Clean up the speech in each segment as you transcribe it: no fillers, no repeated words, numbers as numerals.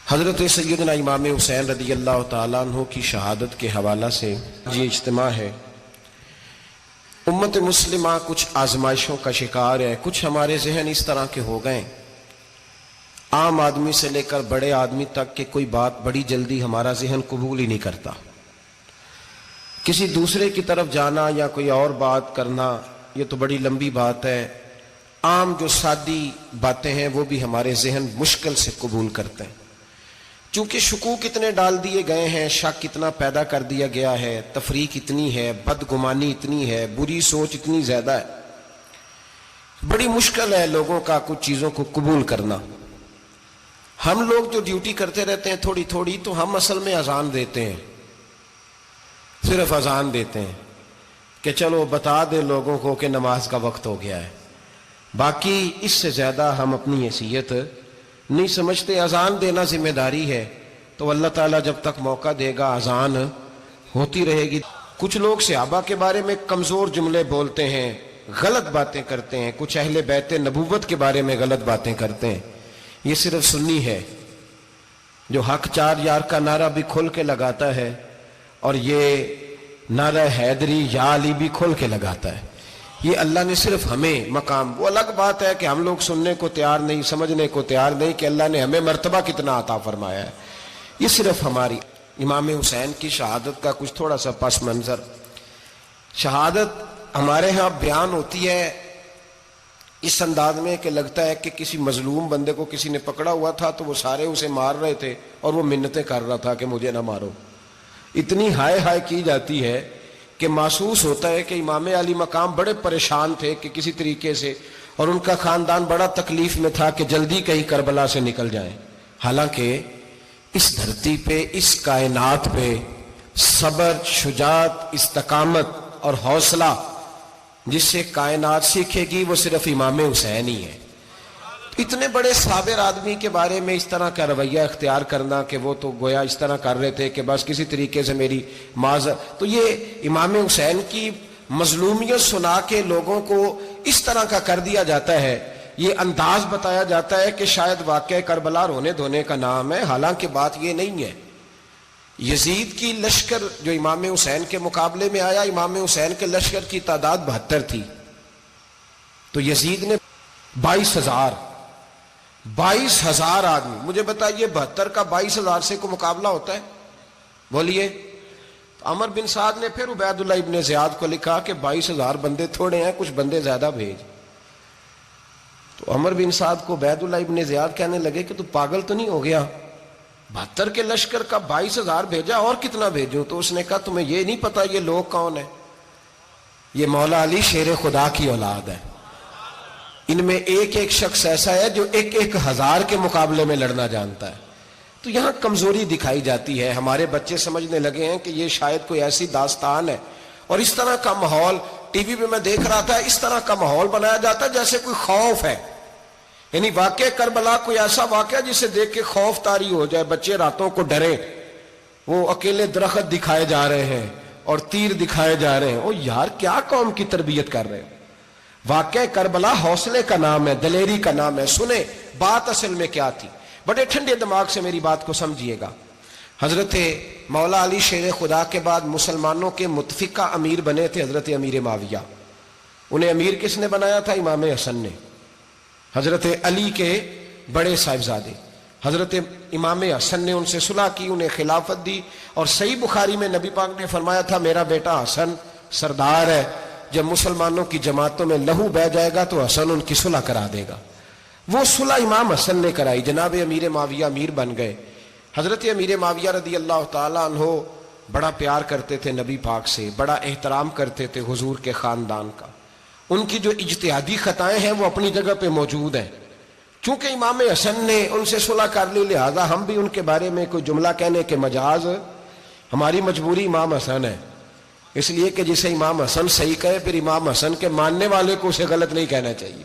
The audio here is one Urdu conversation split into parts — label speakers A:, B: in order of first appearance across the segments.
A: حضرت سیدنا امام حسین رضی اللہ تعالیٰ عنہ کی شہادت کے حوالہ سے یہ اجتماع ہے۔ امت مسلمہ کچھ آزمائشوں کا شکار ہے، کچھ ہمارے ذہن اس طرح کے ہو گئے، عام آدمی سے لے کر بڑے آدمی تک کہ کوئی بات بڑی جلدی ہمارا ذہن قبول ہی نہیں کرتا۔ کسی دوسرے کی طرف جانا یا کوئی اور بات کرنا یہ تو بڑی لمبی بات ہے، عام جو سادی باتیں ہیں وہ بھی ہمارے ذہن مشکل سے قبول کرتے ہیں۔ چونکہ شکوک اتنے ڈال دیے گئے ہیں، شک اتنا پیدا کر دیا گیا ہے، تفریق اتنی ہے، بدگمانی اتنی ہے، بری سوچ اتنی زیادہ ہے، بڑی مشکل ہے لوگوں کا کچھ چیزوں کو قبول کرنا۔ ہم لوگ جو ڈیوٹی کرتے رہتے ہیں تھوڑی تھوڑی، تو ہم اصل میں اذان دیتے ہیں، صرف اذان دیتے ہیں کہ چلو بتا دے لوگوں کو کہ نماز کا وقت ہو گیا ہے، باقی اس سے زیادہ ہم اپنی حیثیت نہیں سمجھتے۔ اذان دینا ذمہ داری ہے، تو اللہ تعالیٰ جب تک موقع دے گا اذان ہوتی رہے گی۔ کچھ لوگ صحابہ کے بارے میں کمزور جملے بولتے ہیں، غلط باتیں کرتے ہیں، کچھ اہل بیت نبوت کے بارے میں غلط باتیں کرتے ہیں۔ یہ صرف سنی ہے جو حق چار یار کا نعرہ بھی کھل کے لگاتا ہے، اور یہ نعرہ حیدری یا علی بھی کھل کے لگاتا ہے۔ یہ اللہ نے صرف ہمیں مقام، وہ الگ بات ہے کہ ہم لوگ سننے کو تیار نہیں، سمجھنے کو تیار نہیں کہ اللہ نے ہمیں مرتبہ کتنا عطا فرمایا ہے۔ یہ صرف ہماری امام حسین کی شہادت کا کچھ تھوڑا سا پس منظر۔ شہادت ہمارے ہاں بیان ہوتی ہے اس انداز میں کہ لگتا ہے کہ کسی مظلوم بندے کو کسی نے پکڑا ہوا تھا تو وہ سارے اسے مار رہے تھے اور وہ منتیں کر رہا تھا کہ مجھے نہ مارو۔ اتنی ہائے ہائے کی جاتی ہے کہ محسوس ہوتا ہے کہ امام علی مقام بڑے پریشان تھے کہ کسی طریقے سے، اور ان کا خاندان بڑا تکلیف میں تھا کہ جلدی کہیں کربلا سے نکل جائیں۔ حالانکہ اس دھرتی پہ، اس کائنات پہ صبر، شجاعت، استقامت اور حوصلہ جس سے کائنات سیکھے گی وہ صرف امام حسین ہی ہے۔ اتنے بڑے صابر آدمی کے بارے میں اس طرح کا رویہ اختیار کرنا کہ وہ تو گویا اس طرح کر رہے تھے کہ بس کسی طریقے سے میری تو یہ امام حسین کی مظلومیت سنا کے لوگوں کو اس طرح کا کر دیا جاتا ہے، یہ انداز بتایا جاتا ہے کہ شاید واقعہ کربلا رونے دھونے کا نام ہے، حالانکہ بات یہ نہیں ہے۔ یزید کی لشکر جو امام حسین کے مقابلے میں آیا، امام حسین کے لشکر کی تعداد 72 تھی، تو یزید نے 22,000 آدمی، مجھے بتائیے 72 کا 22,000 سے کو مقابلہ ہوتا ہے؟ بولیے۔ عمر بن سعد نے پھر عبید اللہ ابن زیاد کو لکھا کہ 22,000 بندے تھوڑے ہیں، کچھ بندے زیادہ بھیج۔ تو عمر بن سعد کو عبید اللہ ابن زیاد کہنے لگے کہ تو پاگل تو نہیں ہو گیا، 72 کے لشکر کا 22,000 بھیجا، اور کتنا بھیجوں؟ تو اس نے کہا تمہیں یہ نہیں پتا یہ لوگ کون ہیں؟ یہ مولا علی شیر خدا کی اولاد ہے، ان میں ایک ایک شخص ایسا ہے جو 1,000 کے مقابلے میں لڑنا جانتا ہے۔ تو یہاں کمزوری دکھائی جاتی ہے، ہمارے بچے سمجھنے لگے ہیں کہ یہ شاید کوئی ایسی داستان ہے، اور اس طرح کا ماحول ٹی وی پہ میں دیکھ رہا تھا، اس طرح کا ماحول بنایا جاتا ہے جیسے کوئی خوف ہے، یعنی واقع کربلا کوئی ایسا واقعہ جسے دیکھ کے خوف طاری ہو جائے، بچے راتوں کو ڈرے، وہ اکیلے درخت دکھائے جا رہے ہیں اور تیر دکھائے جا رہے ہیں۔ او یار کیا قوم کی تربیت کر رہے ہیں؟ واقعہ کربلا حوصلے کا نام ہے، دلیری کا نام ہے۔ سنیں بات اصل میں کیا تھی، بڑے ٹھنڈے دماغ سے میری بات کو سمجھیے گا۔ حضرت مولا علی شیر خدا کے بعد مسلمانوں کے متفقہ امیر بنے تھے حضرت امیر معاویہ۔ انہیں امیر کس نے بنایا تھا؟ امام حسن نے، حضرت علی کے بڑے صاحبزادے۔ حضرت امام حسن نے ان سے صلح کی، انہیں خلافت دی، اور صحیح بخاری میں نبی پاک نے فرمایا تھا میرا بیٹا حسن سردار ہے، جب مسلمانوں کی جماعتوں میں لہو بہہ جائے گا تو حسن ان کی صلح کرا دے گا۔ وہ صلح امام حسن نے کرائی، جناب امیر معاویہ امیر بن گئے۔ حضرت امیر معاویہ رضی اللہ تعالیٰ عنہ بڑا پیار کرتے تھے نبی پاک سے، بڑا احترام کرتے تھے حضور کے خاندان کا۔ ان کی جو اجتہادی خطائیں ہیں وہ اپنی جگہ پہ موجود ہیں، چونکہ امام حسن نے ان سے صلح کر لی، لہذا ہم بھی ان کے بارے میں کوئی جملہ کہنے کے مجاز، ہماری مجبوری امام حسن ہے، اس لیے کہ جسے امام حسن صحیح کہے پھر امام حسن کے ماننے والے کو اسے غلط نہیں کہنا چاہیے۔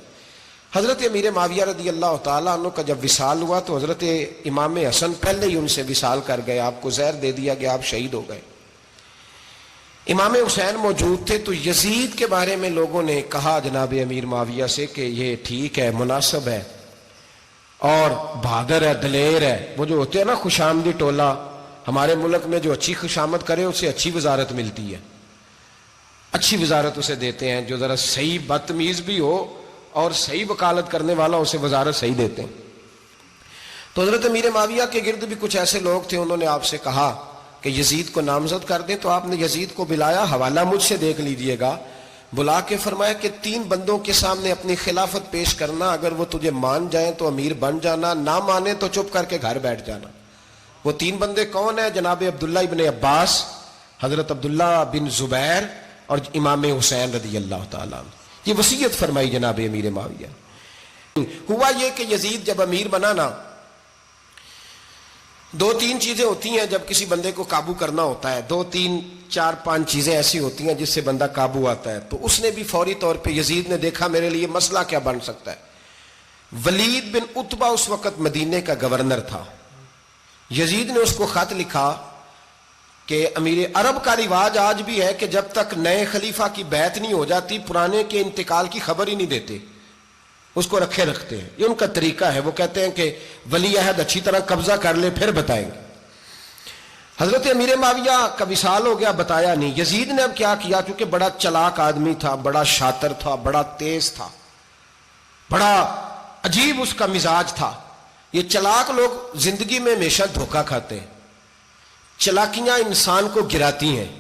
A: حضرت امیر معاویہ رضی اللہ تعالیٰ عنہ کا جب وصال ہوا تو حضرت امام حسن پہلے ہی ان سے وصال کر گئے، آپ کو زہر دے دیا گیا، آپ شہید ہو گئے۔ امام حسین موجود تھے، تو یزید کے بارے میں لوگوں نے کہا جناب امیر معاویہ سے کہ یہ ٹھیک ہے، مناسب ہے، اور بہادر ہے، دلیر ہے. وہ جو ہوتے ہیں نا خوش آمدی ٹولہ، ہمارے ملک میں جو اچھی خوشامد کرے اسے اچھی وزارت ملتی ہے، اچھی وزارت اسے دیتے ہیں. جو ذرا صحیح بدتمیز بھی ہو اور صحیح وکالت کرنے والا اسے وزارت صحیح دیتے ہیں. تو حضرت امیر معاویہ کے گرد بھی کچھ ایسے لوگ تھے، انہوں نے آپ سے کہا کہ یزید کو نامزد کر دیں. تو آپ نے یزید کو بلایا، حوالہ مجھ سے دیکھ لیجئے گا. بلا کے فرمایا کہ 3 بندوں کے سامنے اپنی خلافت پیش کرنا، اگر وہ تجھے مان جائیں تو امیر بن جانا، نہ مانے تو چپ کر کے گھر بیٹھ جانا. وہ 3 بندے کون ہیں؟ جناب عبداللہ ابن عباس، حضرت عبداللہ بن زبیر اور امام حسین رضی اللہ تعالیٰ عنہ. یہ وصیت فرمائی جناب امیر معاویہ. ہوا یہ کہ یزید جب امیر بنا نا، 2-3 چیزیں ہوتی ہیں جب کسی بندے کو قابو کرنا ہوتا ہے، 2-3 4-5 چیزیں ایسی ہوتی ہیں جس سے بندہ قابو آتا ہے. تو اس نے بھی فوری طور پہ، یزید نے دیکھا میرے لیے مسئلہ کیا بن سکتا ہے. ولید بن عتبہ اس وقت مدینے کا گورنر تھا. یزید نے اس کو خط لکھا کہ امیر عرب کا رواج آج بھی ہے کہ جب تک نئے خلیفہ کی بیعت نہیں ہو جاتی پرانے کے انتقال کی خبر ہی نہیں دیتے، اس کو رکھے رکھتے ہیں. یہ ان کا طریقہ ہے. وہ کہتے ہیں کہ ولی عہد اچھی طرح قبضہ کر لے پھر بتائیں گے. حضرت امیر معاویہ کا وصال ہو گیا، بتایا نہیں. یزید نے اب کیا کیا، کیونکہ بڑا چلاک آدمی تھا، بڑا شاطر تھا، بڑا تیز تھا، بڑا عجیب اس کا مزاج تھا. یہ چلاک لوگ زندگی میں ہمیشہ دھوکہ کھاتے ہیں. چلاکیاں انسان کو گراتی ہیں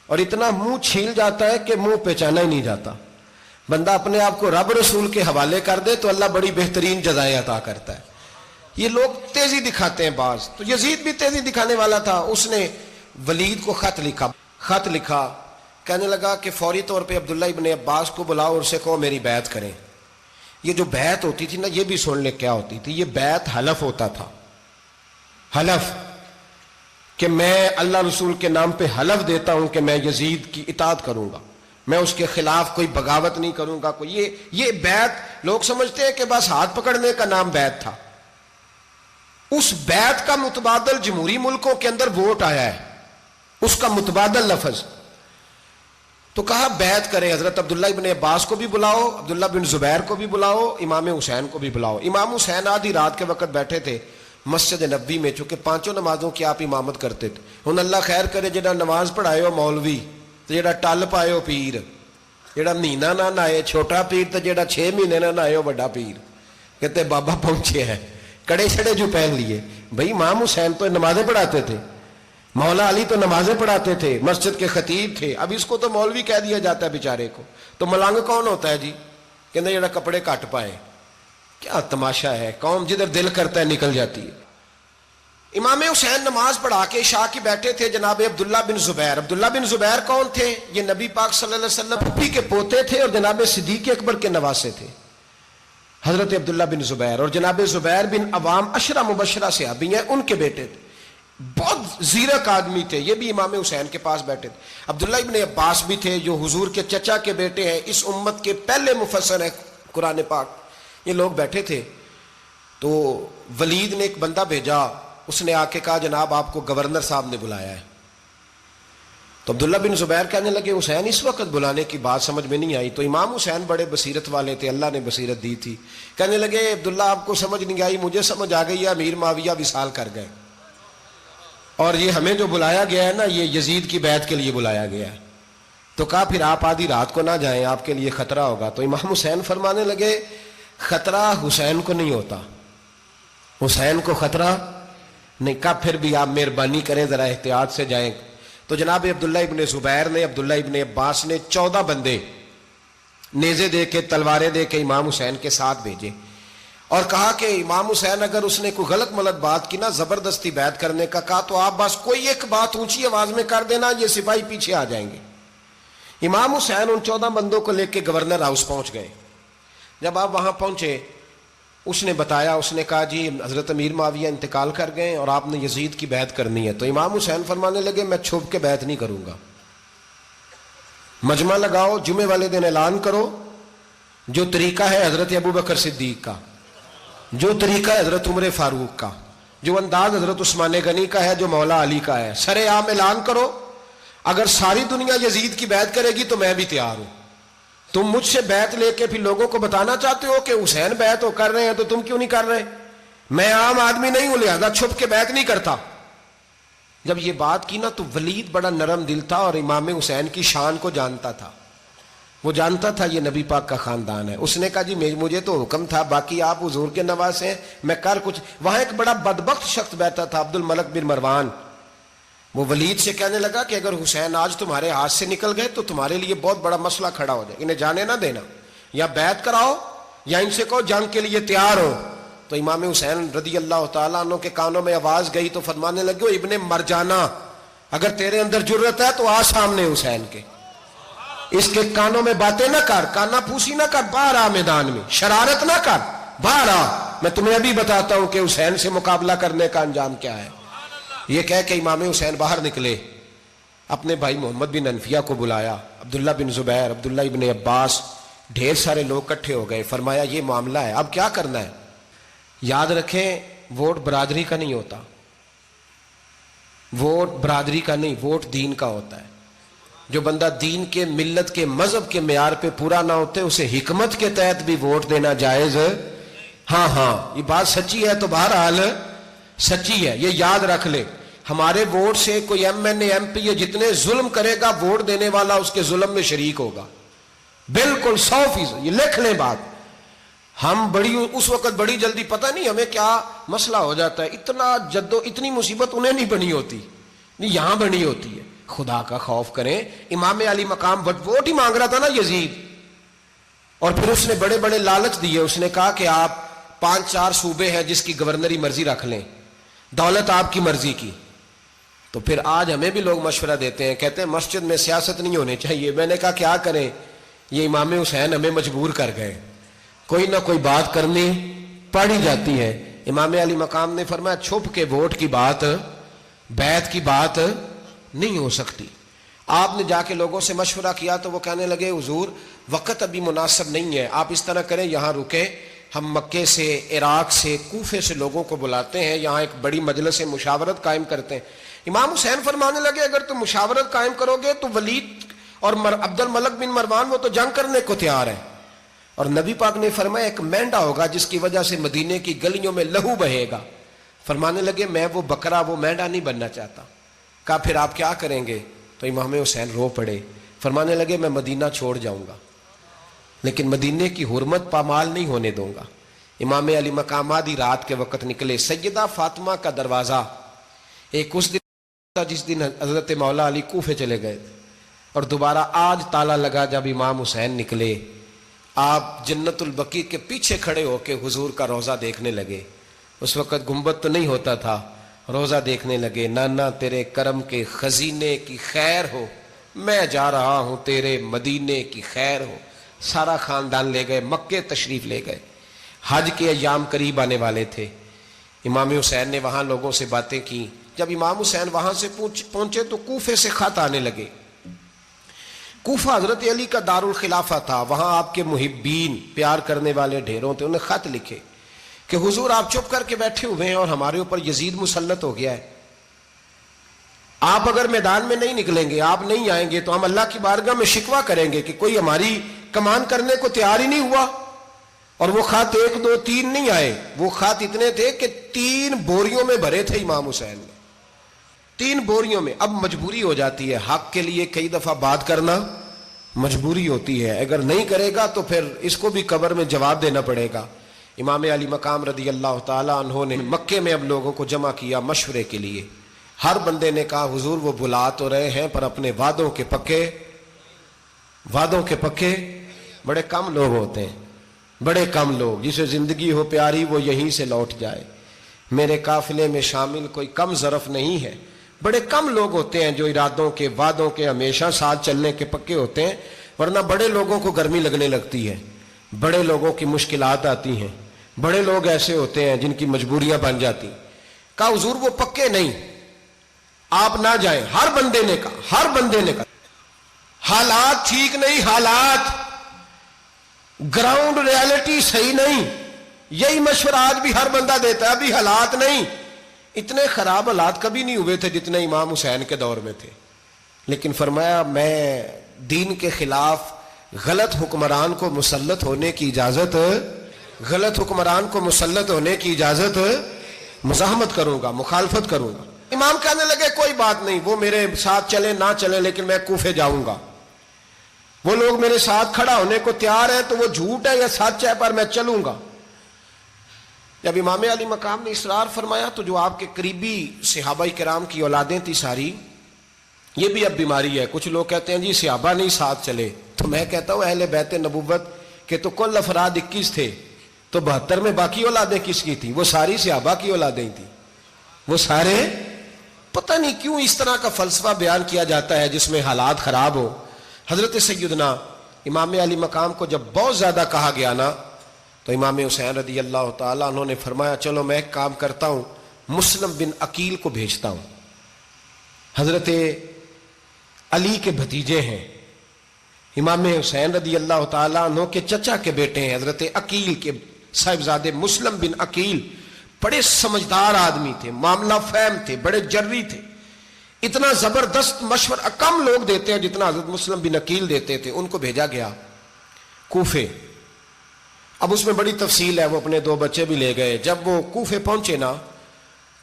A: اور اتنا منہ چھیل جاتا ہے کہ منہ پہچانا ہی نہیں جاتا. بندہ اپنے آپ کو رب رسول کے حوالے کر دے تو اللہ بڑی بہترین جزائیں عطا کرتا ہے. یہ لوگ تیزی دکھاتے ہیں بعض. تو یزید بھی تیزی دکھانے والا تھا. اس نے ولید کو خط لکھا کہنے لگا کہ فوری طور پہ عبداللہ ابن عباس کو بلاؤ اور اسے کہو میری بیعت کریں. یہ جو بیعت ہوتی تھی نا، یہ بھی سن لے کیا ہوتی تھی. یہ بیعت حلف ہوتا تھا. حلف کہ میں اللہ رسول کے نام پہ حلف دیتا ہوں کہ میں یزید کی اطاعت کروں گا، میں اس کے خلاف کوئی بغاوت نہیں کروں گا. یہ بیعت لوگ سمجھتے ہیں کہ بس ہاتھ پکڑنے کا نام بیعت تھا. اس بیعت کا متبادل جمہوری ملکوں کے اندر ووٹ آیا ہے، اس کا متبادل لفظ. تو کہا بیعت کرے. حضرت عبداللہ ابن عباس کو بھی بلاؤ، عبداللہ بن زبیر کو بھی بلاؤ، امام حسین کو بھی بلاؤ. امام حسین آدھی رات کے وقت بیٹھے تھے مسجد نبوی میں، چونکہ 5 نمازوں کی آپ امامت کرتے تھے. ہن اللہ خیر کرے جڑا نماز پڑھائے ہو مولوی تو جڑا ٹل پائے ہو پیر، جڑا مہینہ نہ نہائے چھوٹا پیر تو جڑا 6 مہینے نہ نہائے ہو بڑا پیر. کہتے بابا پہنچے ہیں، کڑے چھڑے جو پہن لیے. بھائی امام حسین تو نمازیں پڑھاتے تھے، مولا علی تو نمازیں پڑھاتے تھے، مسجد کے خطیب تھے. اب اس کو تو مولوی کہہ دیا جاتا ہے بیچارے کو. تو ملنگ کون ہوتا ہے جی؟ کہتے جڑا کپڑے کٹ پائے. کیا تماشا ہے، قوم جدھر دل کرتا ہے نکل جاتی ہے. امام حسین نماز پڑھا کے عشاء کی بیٹھے تھے جناب عبداللہ بن زبیر. عبداللہ بن زبیر کون تھے؟ یہ نبی پاک صلی اللہ علیہ وسلم پھپھی کے پوتے تھے اور جناب صدیق اکبر کے نواسے تھے. حضرت عبداللہ بن زبیر اور جناب زبیر بن عوام عشرہ مبشرہ صحابی ہیں، ان کے بیٹے تھے. بہت زیرک آدمی تھے. یہ بھی امام حسین کے پاس بیٹھے تھے. عبداللہ ابن عباس بھی تھے جو حضور کے چچا کے بیٹے ہیں، اس امت کے پہلے مفسر ہیں قرآن پاک. یہ لوگ بیٹھے تھے. تو ولید نے ایک بندہ بھیجا، اس نے آ کے کہا جناب آپ کو گورنر صاحب نے بلایا ہے. تو عبداللہ بن زبیر کہنے لگے حسین اس وقت بلانے کی بات سمجھ میں نہیں آئی. تو امام حسین بڑے بصیرت والے تھے، اللہ نے بصیرت دی تھی. کہنے لگے عبداللہ آپ کو سمجھ نہیں آئی، مجھے سمجھ آ گئی ہے، امیر معاویہ وصال کر گئے اور یہ ہمیں جو بلایا گیا ہے نا، یہ یزید کی بیعت کے لیے بلایا گیا ہے. تو کہا پھر آپ آدھی رات کو نہ جائیں، آپ کے لیے خطرہ ہوگا. تو امام حسین فرمانے لگے خطرہ حسین کو نہیں ہوتا، حسین کو خطرہ نہیں. کہا پھر بھی آپ مہربانی کریں ذرا احتیاط سے جائیں. تو جناب عبداللہ ابن زبیر نے، عبداللہ ابن عباس نے 14 بندے نیزے دے کے، تلواریں دے کے امام حسین کے ساتھ بھیجے اور کہا کہ امام حسین اگر اس نے کوئی غلط ملت بات کی نا، زبردستی بیعت کرنے کا کہا، تو آپ بس کوئی ایک بات اونچی آواز میں کر دینا، یہ سپاہی پیچھے آ جائیں گے. امام حسین ان 14 بندوں کو لے کے گورنر ہاؤس پہنچ گئے. جب آپ وہاں پہنچے اس نے بتایا، اس نے کہا جی حضرت امیر معاویہ انتقال کر گئے اور آپ نے یزید کی بیعت کرنی ہے. تو امام حسین فرمانے لگے میں چھپ کے بیعت نہیں کروں گا، مجمع لگاؤ، جمعے والے دن اعلان کرو. جو طریقہ ہے حضرت ابو بکر صدیق کا، جو طریقہ ہے حضرت عمر فاروق کا، جو انداز حضرت عثمان غنی کا ہے، جو مولا علی کا ہے، سر عام اعلان کرو. اگر ساری دنیا یزید کی بیعت کرے گی تو میں بھی تیار ہوں. تم مجھ سے بیعت لے کے پھر لوگوں کو بتانا چاہتے ہو کہ حسین بیعت کر رہے ہیں تو تم کیوں نہیں کر رہے؟ میں عام آدمی نہیں ہوں لہذا چھپ کے بیعت نہیں کرتا. جب یہ بات کی نا تو ولید بڑا نرم دل تھا اور امام حسین کی شان کو جانتا تھا. وہ جانتا تھا یہ نبی پاک کا خاندان ہے. اس نے کہا جی مجھے تو حکم تھا، باقی آپ حضور کے نواز ہیں، میں کر کچھ. وہاں ایک بڑا بدبخت شخص بیٹھا تھا، عبد الملک بن مروان. وہ ولید سے کہنے لگا کہ اگر حسین آج تمہارے ہاتھ سے نکل گئے تو تمہارے لیے بہت بڑا مسئلہ کھڑا ہو جائے، انہیں جانے نہ دینا، یا بیعت کراؤ یا ان سے کہو جنگ کے لیے تیار ہو. تو امام حسین رضی اللہ تعالیٰ عنہ کے کانوں میں آواز گئی تو فرمانے لگے ابن مرجانہ، اگر تیرے اندر جرت ہے تو آ سامنے حسین کے، اس کے کانوں میں باتیں نہ کر، کانا پھوسی نہ کر، باہر آ میدان میں، شرارت نہ کر، باہر آ، میں تمہیں ابھی بتاتا ہوں کہ حسین سے مقابلہ کرنے کا انجام کیا ہے. یہ کہہ کہ امام حسین باہر نکلے، اپنے بھائی محمد بن انفیہ کو بلایا، عبداللہ بن زبیر، عبداللہ ابن عباس، ڈھیر سارے لوگ اکٹھے ہو گئے. فرمایا یہ معاملہ ہے، اب کیا کرنا ہے. یاد رکھیں ووٹ برادری کا نہیں ہوتا، ووٹ برادری کا نہیں، ووٹ دین کا ہوتا ہے. جو بندہ دین کے، ملت کے، مذہب کے معیار پہ پورا نہ ہوتے اسے حکمت کے تحت بھی ووٹ دینا جائز. ہاں یہ بات سچی ہے تو بہرحال سچی ہے، یہ یاد رکھ لے. ہمارے ووٹ سے کوئی ایم این اے، ایم پی اے جتنے ظلم کرے گا ووٹ دینے والا اس کے ظلم میں شریک ہوگا، بالکل 100%. یہ لکھ لیں بات. ہم اس وقت بڑی جلدی، پتہ نہیں ہمیں کیا مسئلہ ہو جاتا ہے، اتنی مصیبت انہیں نہیں بنی ہوتی، نہیں یہاں بنی ہوتی ہے. خدا کا خوف کریں. امام علی مقام ووٹ ہی مانگ رہا تھا نا یزید، اور پھر اس نے بڑے بڑے لالچ دیے. اس نے کہا کہ آپ 5-4 صوبے ہیں جس کی گورنری مرضی رکھ لیں، دولت آپ کی مرضی کی. تو پھر آج ہمیں بھی لوگ مشورہ دیتے ہیں، کہتے ہیں مسجد میں سیاست نہیں ہونی چاہیے. میں نے کہا کیا کریں، یہ امام حسین ہمیں مجبور کر گئے، کوئی نہ کوئی بات کرنی پڑ ہی جاتی ہے. امام علی مقام نے فرمایا چھپ کے ووٹ کی بات، بیعت کی بات نہیں ہو سکتی. آپ نے جا کے لوگوں سے مشورہ کیا تو وہ کہنے لگے حضور وقت ابھی مناسب نہیں ہے، آپ اس طرح کریں یہاں رکیں، ہم مکے سے، عراق سے، کوفے سے لوگوں کو بلاتے ہیں، یہاں ایک بڑی مجلس مشاورت قائم کرتے ہیں. امام حسین فرمانے لگے اگر تم مشاورت قائم کرو گے تو ولید اور عبد الملک بن مروان وہ تو جنگ کرنے کو تیار ہے، اور نبی پاک نے فرمایا ایک مینڈا ہوگا جس کی وجہ سے مدینے کی گلیوں میں لہو بہے گا. فرمانے لگے میں وہ بکرا، وہ مینڈا نہیں بننا چاہتا. کہا پھر آپ کیا کریں گے؟ تو امام حسین رو پڑے، فرمانے لگے میں مدینہ چھوڑ جاؤں گا لیکن مدینے کی حرمت پامال نہیں ہونے دوں گا. امام علی مقام آدھی رات کے وقت نکلے. سیدہ فاطمہ کا دروازہ ایک اس دن تھا جس دن حضرت مولا علی کوفے چلے گئے اور دوبارہ آج تالا لگا جب امام حسین نکلے. آپ جنت البقیع کے پیچھے کھڑے ہو کے حضور کا روضہ دیکھنے لگے. اس وقت گنبد تو نہیں ہوتا تھا، روضہ دیکھنے لگے. نانا تیرے کرم کے خزینے کی خیر ہو، میں جا رہا ہوں تیرے مدینے کی خیر ہو. سارا خاندان لے گئے، مکے تشریف لے گئے. حج کے ایام قریب آنے والے تھے. امام حسین نے وہاں لوگوں سے باتیں کی. جب امام حسین وہاں سے پہنچے تو کوفے سے خط آنے لگے. کوفہ حضرت علی کا دارالخلافہ تھا، وہاں آپ کے محبین، پیار کرنے والے ڈھیروں تھے. انہیں خط لکھے کہ حضور آپ چپ کر کے بیٹھے ہوئے ہیں اور ہمارے اوپر یزید مسلط ہو گیا ہے. آپ اگر میدان میں نہیں نکلیں گے، آپ نہیں آئیں گے تو ہم اللہ کی بارگاہ میں شکوہ کریں گے کہ کوئی ہماری کمان کرنے کو تیار ہی نہیں ہوا. اور وہ خط 1 2 3 نہیں آئے، وہ خط اتنے تھے کہ 3 بوریوں میں بھرے تھے امام حسین نے، 3 بوریوں میں. اب مجبوری ہو جاتی ہے، حق کے لیے کئی دفعہ بات کرنا مجبوری ہوتی ہے. اگر نہیں کرے گا تو پھر اس کو بھی قبر میں جواب دینا پڑے گا. امام علی مقام رضی اللہ تعالیٰ عنہ نے مکے میں اب لوگوں کو جمع کیا مشورے کے لیے. ہر بندے نے کہا حضور وہ بلا تو رہے ہیں پر اپنے وعدوں کے پکے. بڑے کم لوگ ہوتے ہیں، بڑے کم لوگ، جسے زندگی ہو پیاری وہ یہیں سے لوٹ جائے. میرے قافلے میں شامل کوئی کم ظرف نہیں ہے. بڑے کم لوگ ہوتے ہیں جو ارادوں کے، وعدوں کے، ہمیشہ ساتھ چلنے کے پکے ہوتے ہیں. ورنہ بڑے لوگوں کو گرمی لگنے لگتی ہے، بڑے لوگوں کی مشکلات آتی ہیں، بڑے لوگ ایسے ہوتے ہیں جن کی مجبوریاں بن جاتی. کہا حضور وہ پکے نہیں، آپ نہ جائیں. ہر بندے نے کہا حالات ٹھیک نہیں، حالات گراؤنڈ ریالٹی صحیح نہیں. یہی مشورہ آج بھی ہر بندہ دیتا ہے، ابھی حالات نہیں. اتنے خراب حالات کبھی نہیں ہوئے تھے جتنے امام حسین کے دور میں تھے. لیکن فرمایا میں دین کے خلاف غلط حکمران کو مسلط ہونے کی اجازت غلط حکمران کو مسلط ہونے کی اجازت مزاحمت کروں گا، مخالفت کروں گا۔ امام کہنے لگے کوئی بات نہیں، وہ میرے ساتھ چلے نہ چلے لیکن میں کوفے جاؤں گا، وہ لوگ میرے ساتھ کھڑا ہونے کو تیار ہے تو وہ جھوٹ ہے یا سچ ہے پر میں چلوں گا۔ جب امام علی مقام نے اصرار فرمایا تو جو آپ کے قریبی صحابہ کرام کی اولادیں تھی ساری، یہ بھی اب بیماری ہے، کچھ لوگ کہتے ہیں جی صحابہ نہیں ساتھ چلے، تو میں کہتا ہوں اہل بیت نبوت کے تو کل افراد 21 تھے، تو 72 میں باقی اولادیں کس کی تھیں؟ وہ ساری صحابہ کی اولادیں تھیں، وہ سارے، پتہ نہیں کیوں اس طرح کا فلسفہ بیان کیا جاتا ہے جس میں حالات خراب ہو۔ حضرت سیدنا امام علی مقام کو جب بہت زیادہ کہا گیا نا تو امام حسین رضی اللہ تعالیٰ انہوں نے فرمایا چلو میں ایک کام کرتا ہوں، مسلم بن عقیل کو بھیجتا ہوں، حضرت علی کے بھتیجے ہیں، امام حسین رضی اللہ تعالیٰ عنہ کے چچا کے بیٹے ہیں، حضرت عقیل کے صاحبزادے مسلم بن عقیل بڑے سمجھدار آدمی تھے، معاملہ فہم تھے، بڑے جری تھے، اتنا زبردست مشورہ کم لوگ دیتے ہیں جتنا حضرت مسلم بن عقیل دیتے تھے۔ ان کو بھیجا گیا کوفے۔ اب اس میں بڑی تفصیل ہے، وہ اپنے 2 بچے بھی لے گئے۔ جب وہ کوفے پہنچے نا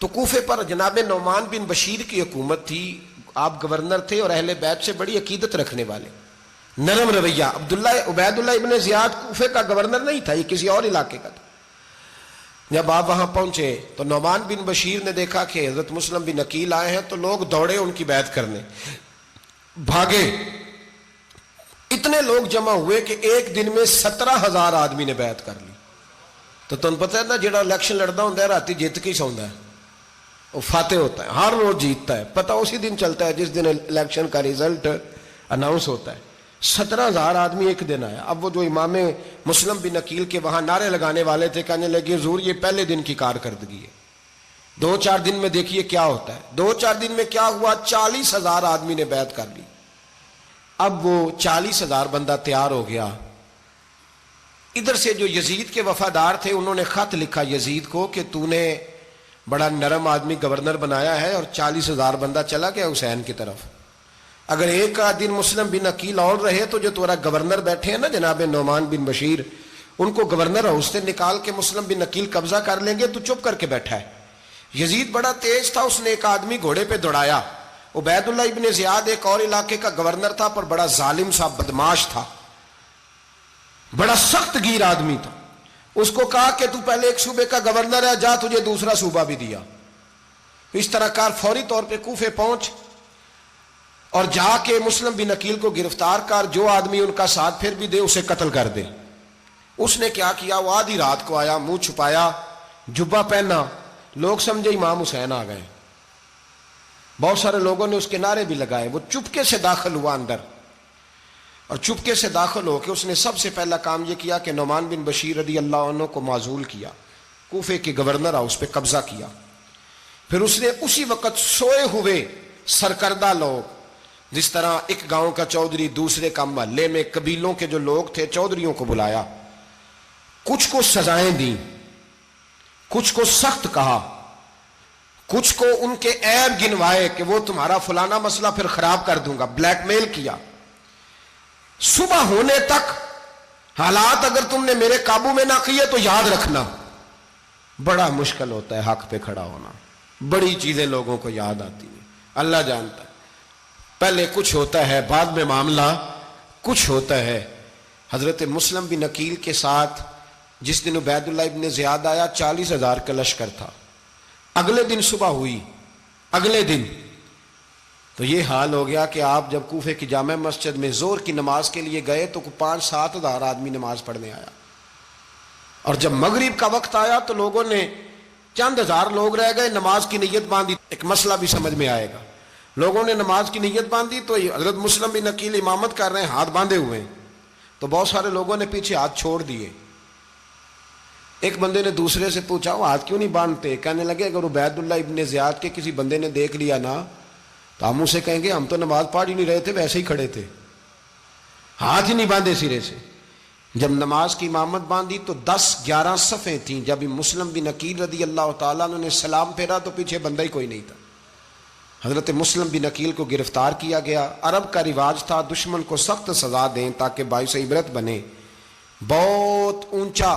A: تو کوفے پر جناب نعمان بن بشیر کی حکومت تھی، آپ گورنر تھے اور اہل بیت سے بڑی عقیدت رکھنے والے، نرم رویہ۔ عبید اللہ ابن زیاد کوفے کا گورنر نہیں تھا، یہ کسی اور علاقے کا تھا۔ جب آپ وہاں پہنچے تو نعمان بن بشیر نے دیکھا کہ حضرت مسلم بن عقیل آئے ہیں تو لوگ دوڑے ان کی بیعت کرنے، بھاگے، اتنے لوگ جمع ہوئے کہ ایک دن میں 17,000 آدمی نے بیعت کر لی۔ تو تم پتہ ہے نا جڑا الیکشن لڑتا ہوں راتی جیت کے سوندا ہے، وہ فاتح ہوتا ہے، ہر روز جیتتا ہے، پتہ اسی دن چلتا ہے جس دن الیکشن کا ریزلٹ اناؤنس ہوتا ہے۔ 17,000 آدمی ایک دن آیا۔ اب وہ جو امام مسلم بن عقیل کے وہاں نعرے لگانے والے تھے کہنے لگے حضور یہ پہلے دن کی کارکردگی ہے، 2-4 دن میں دیکھیے کیا ہوتا ہے۔ 2-4 دن میں کیا ہوا، 40,000 آدمی نے بیعت کر لی۔ اب وہ 40,000 بندہ تیار ہو گیا۔ ادھر سے جو یزید کے وفادار تھے انہوں نے خط لکھا یزید کو کہ تو نے بڑا نرم آدمی گورنر بنایا ہے اور 40,000 بندہ چلا گیا حسین کی طرف، اگر ایک دن مسلم بن عقیل اور رہے تو جو تمہارا گورنر بیٹھے ہیں نا جناب نعمان بن بشیر، ان کو گورنر ہاؤس سے نکال کے مسلم بن عقیل قبضہ کر لیں گے، تو چپ کر کے بیٹھا ہے۔ یزید بڑا تیز تھا، اس نے ایک آدمی گھوڑے پہ دوڑایا۔ عبید اللہ ابن زیاد ایک اور علاقے کا گورنر تھا پر بڑا ظالم سا بدماش تھا، بڑا سخت گیر آدمی تھا۔ اس کو کہا کہ تو پہلے ایک صوبے کا گورنر ہے، جا تجھے دوسرا صوبہ بھی دیا۔ اس طرح کار فوری طور پہ کوفے پہنچ اور جا کے مسلم بن عقیل کو گرفتار کر، جو آدمی ان کا ساتھ پھر بھی دے اسے قتل کر دے۔ اس نے کیا کیا، وہ آدھی رات کو آیا، منہ چھپایا، جبہ پہنا، لوگ سمجھے امام حسین آ گئے۔ بہت سارے لوگوں نے اس کے نعرے بھی لگائے۔ وہ چپکے سے داخل ہوا اندر، اور چپکے سے داخل ہو کے اس نے سب سے پہلا کام یہ کیا کہ نعمان بن بشیر رضی اللہ عنہ کو معزول کیا، کوفے کے گورنر ہاؤس پہ قبضہ کیا۔ پھر اس نے اسی وقت سوئے ہوئے سرکردہ لوگ، جس طرح ایک گاؤں کا چودھری دوسرے کا محلے میں قبیلوں کے جو لوگ تھے چودھریوں کو بلایا، کچھ کو سزائیں دیں، کچھ کو سخت کہا، کچھ کو ان کے عیب گنوائے کہ وہ تمہارا فلانا مسئلہ پھر خراب کر دوں گا، بلیک میل کیا۔ صبح ہونے تک حالات اگر تم نے میرے قابو میں نہ کیے تو یاد رکھنا بڑا مشکل ہوتا ہے حق پہ کھڑا ہونا، بڑی چیزیں لوگوں کو یاد آتی ہیں، اللہ جانتا ہے۔ پہلے کچھ ہوتا ہے، بعد میں معاملہ کچھ ہوتا ہے۔ حضرت مسلم بن عقیل کے ساتھ جس دن عبید اللہ ابن زیاد آیا 40,000 کا لشکر تھا۔ اگلے دن صبح ہوئی، اگلے دن تو یہ حال ہو گیا کہ آپ جب کوفے کی جامع مسجد میں زور کی نماز کے لیے گئے تو 5-7 ہزار آدمی نماز پڑھنے آیا، اور جب مغرب کا وقت آیا تو لوگوں نے چند ہزار لوگ رہ گئے، نماز کی نیت باندھی۔ ایک مسئلہ بھی سمجھ میں آئے گا، لوگوں نے نماز کی نیت باندھی تو حضرت مسلم بن عقیل امامت کر رہے ہیں، ہاتھ باندھے ہوئے ہیں، تو بہت سارے لوگوں نے پیچھے ہاتھ چھوڑ دیے۔ ایک بندے نے دوسرے سے پوچھا وہ ہاتھ کیوں نہیں باندھتے؟ کہنے لگے اگر عبید اللہ ابن زیاد کے کسی بندے نے دیکھ لیا نا تو ہم اسے کہیں گے ہم تو نماز پڑھ ہی نہیں رہے تھے، ویسے ہی کھڑے تھے، ہاتھ ہی نہیں باندھے سرے سے۔ جب نماز کی امامت باندھی تو 10-11 صفیں تھیں۔ جب مسلم بن عقیل رضی اللہ تعالیٰ عنہ نے سلام پھیرا تو پیچھے بندہ ہی کوئی نہیں تھا۔ حضرت مسلم بن عقیل کو گرفتار کیا گیا۔ عرب کا رواج تھا دشمن کو سخت سزا دیں تاکہ باعث عبرت بنے۔ بہت اونچا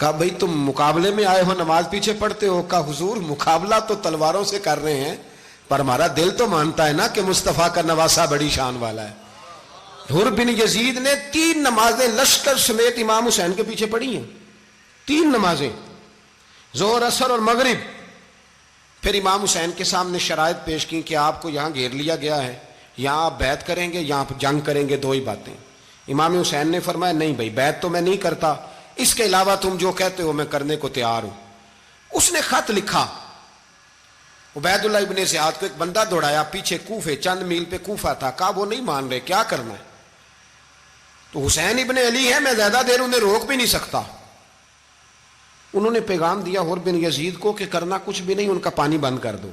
A: کہا بھئی تم مقابلے میں آئے ہو نماز پیچھے پڑھتے ہو؟ کہا حضور مقابلہ تو تلواروں سے کر رہے ہیں پر ہمارا دل تو مانتا ہے نا کہ مصطفیٰ کا نواسہ بڑی شان والا ہے۔ حر بن یزید نے 3 نمازیں لشکر سمیت امام حسین کے پیچھے پڑھی ہیں، 3 نمازیں، ظہر عصر اور مغرب۔ پھر امام حسین کے سامنے شرائط پیش کی کہ آپ کو یہاں گھیر لیا گیا ہے، یہاں آپ بیعت کریں گے، یہاں آپ جنگ کریں گے، 2 ہی باتیں۔ امام حسین نے فرمایا نہیں بھائی بیعت تو میں نہیں کرتا، اس کے علاوہ تم جو کہتے ہو میں کرنے کو تیار ہوں۔ اس نے خط لکھا، عبید اللہ ابن زیاد کو ایک بندہ دوڑایا پیچھے کوفے، چند میل پہ کوفہ تھا، کہا وہ نہیں مان رہے، کیا کرنا ہے؟ تو حسین ابن علی ہے، میں زیادہ دیر انہیں روک بھی نہیں سکتا۔ انہوں نے پیغام دیا حر بن یزید کو کہ کرنا کچھ بھی نہیں، ان کا پانی بند کر دو،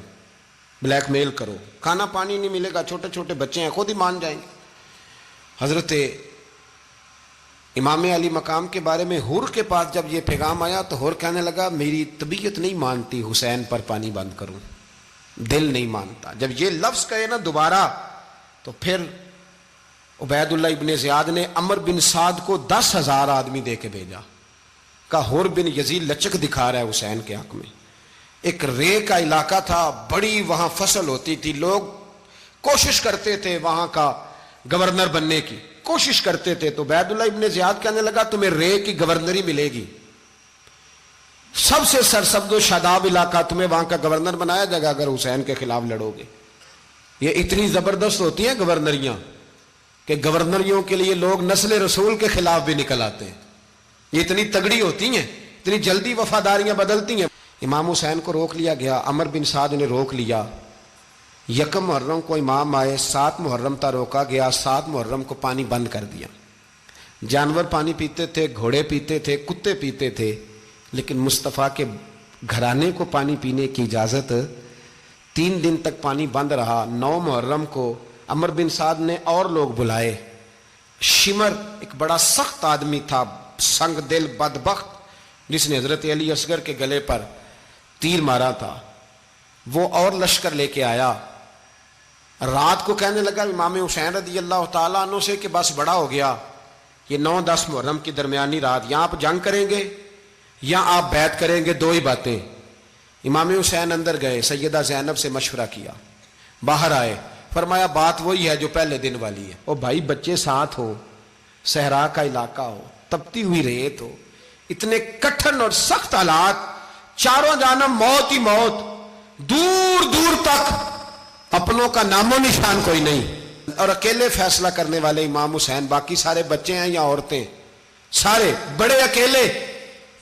A: بلیک میل کرو، کھانا پانی نہیں ملے گا، چھوٹے چھوٹے بچے ہیں، خود ہی مان جائیں گے۔ حضرت امام علی مقام کے بارے میں حر کے پاس جب یہ پیغام آیا تو حر کہنے لگا میری طبیعت نہیں مانتی حسین پر پانی بند کروں، دل نہیں مانتا۔ جب یہ لفظ کہے نا دوبارہ تو پھر عبید اللہ ابن زیاد نے عمر بن سعد کو 10,000 آدمی دے کے بھیجا، کہا حر بن یزید لچک دکھا رہا ہے حسین کے حق میں۔ ایک رے کا علاقہ تھا، بڑی وہاں فصل ہوتی تھی، لوگ کوشش کرتے تھے وہاں کا گورنر بننے کی، کوشش کرتے تھے۔ تو عبید اللہ ابن زیاد کہنے لگا تمہیں رے کی گورنری ملے گی، سب سے سرسبز و شاداب علاقہ، تمہیں وہاں کا گورنر بنایا جائے گا اگر حسین کے خلاف لڑو گے۔ یہ اتنی زبردست ہوتی ہیں گورنریاں کہ گورنریوں کے لیے لوگ نسل رسول کے خلاف بھی نکل آتے ہیں، یہ اتنی تگڑی ہوتی ہیں، اتنی جلدی وفاداریاں بدلتی ہیں۔ امام حسین کو روک لیا گیا، عمر بن سعد نے روک لیا۔ 1 محرم کو امام آئے، 7 محرم تا روکا گیا، 7 محرم کو پانی بند کر دیا۔ جانور پانی پیتے تھے، گھوڑے پیتے تھے، کتے پیتے تھے، لیکن مصطفیٰ کے گھرانے کو پانی پینے کی اجازت۔ 3 دن تک پانی بند رہا۔ 9 محرم کو عمر بن سعد نے اور لوگ بلائے۔ شمر ایک بڑا سخت آدمی تھا، سنگ دل بدبخت، جس نے حضرت علی اصغر کے گلے پر تیر مارا تھا، وہ اور لشکر لے کے آیا۔ رات کو کہنے لگا امام حسین رضی اللہ تعالیٰ عنہ سے کہ بس بڑا ہو گیا، یہ 9-10 محرم کی درمیانی رات، یہاں آپ جنگ کریں گے یا آپ بیعت کریں گے، 2 ہی باتیں۔ امام حسین اندر گئے، سیدہ زینب سے مشورہ کیا، باہر آئے، فرمایا بات وہی ہے جو پہلے دن والی ہے۔ او بھائی بچے ساتھ ہو، صحرا کا علاقہ ہو، تپتی ہوئی ریت ہو، اتنے کٹھن اور سخت حالات، چاروں جانب موت ہی موت، دور دور تک اپنوں کا نام و نشان کوئی نہیں، اور اکیلے فیصلہ کرنے والے امام حسین، باقی سارے بچے ہیں یا عورتیں، سارے بڑے اکیلے۔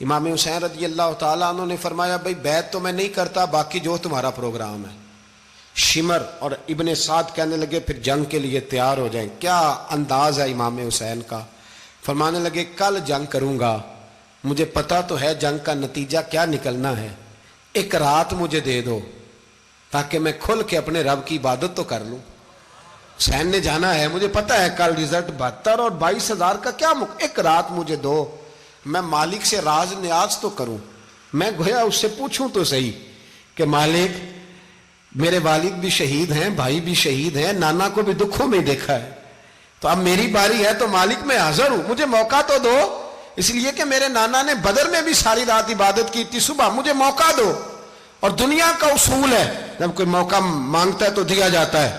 A: امام حسین رضی اللہ تعالیٰ عنہ نے فرمایا بھائی بیعت تو میں نہیں کرتا، باقی جو تمہارا پروگرام ہے۔ شمر اور ابن سعد کہنے لگے پھر جنگ کے لیے تیار ہو جائیں۔ کیا انداز ہے امام حسین کا، فرمانے لگے کل جنگ کروں گا، مجھے پتا تو ہے جنگ کا نتیجہ کیا نکلنا ہے، 1 رات مجھے دے دو تاکہ میں کھل کے اپنے رب کی عبادت تو کر لوں۔ حسین نے جانا ہے، مجھے پتا ہے کل رزلٹ 72 اور 22,000 کا کیا 1 رات مجھے دو، میں مالک سے راز نیاز تو کروں، میں گویا اس سے پوچھوں تو صحیح کہ مالک میرے والد بھی شہید ہیں، بھائی بھی شہید ہیں، نانا کو بھی دکھوں میں دیکھا ہے، تو اب میری باری ہے تو مالک میں حاضر ہوں، مجھے موقع تو دو، اس لیے کہ میرے نانا نے بدر میں بھی ساری رات عبادت کی تھی، صبح مجھے موقع دو۔ اور دنیا کا اصول ہے جب کوئی موقع مانگتا ہے تو دیا جاتا ہے۔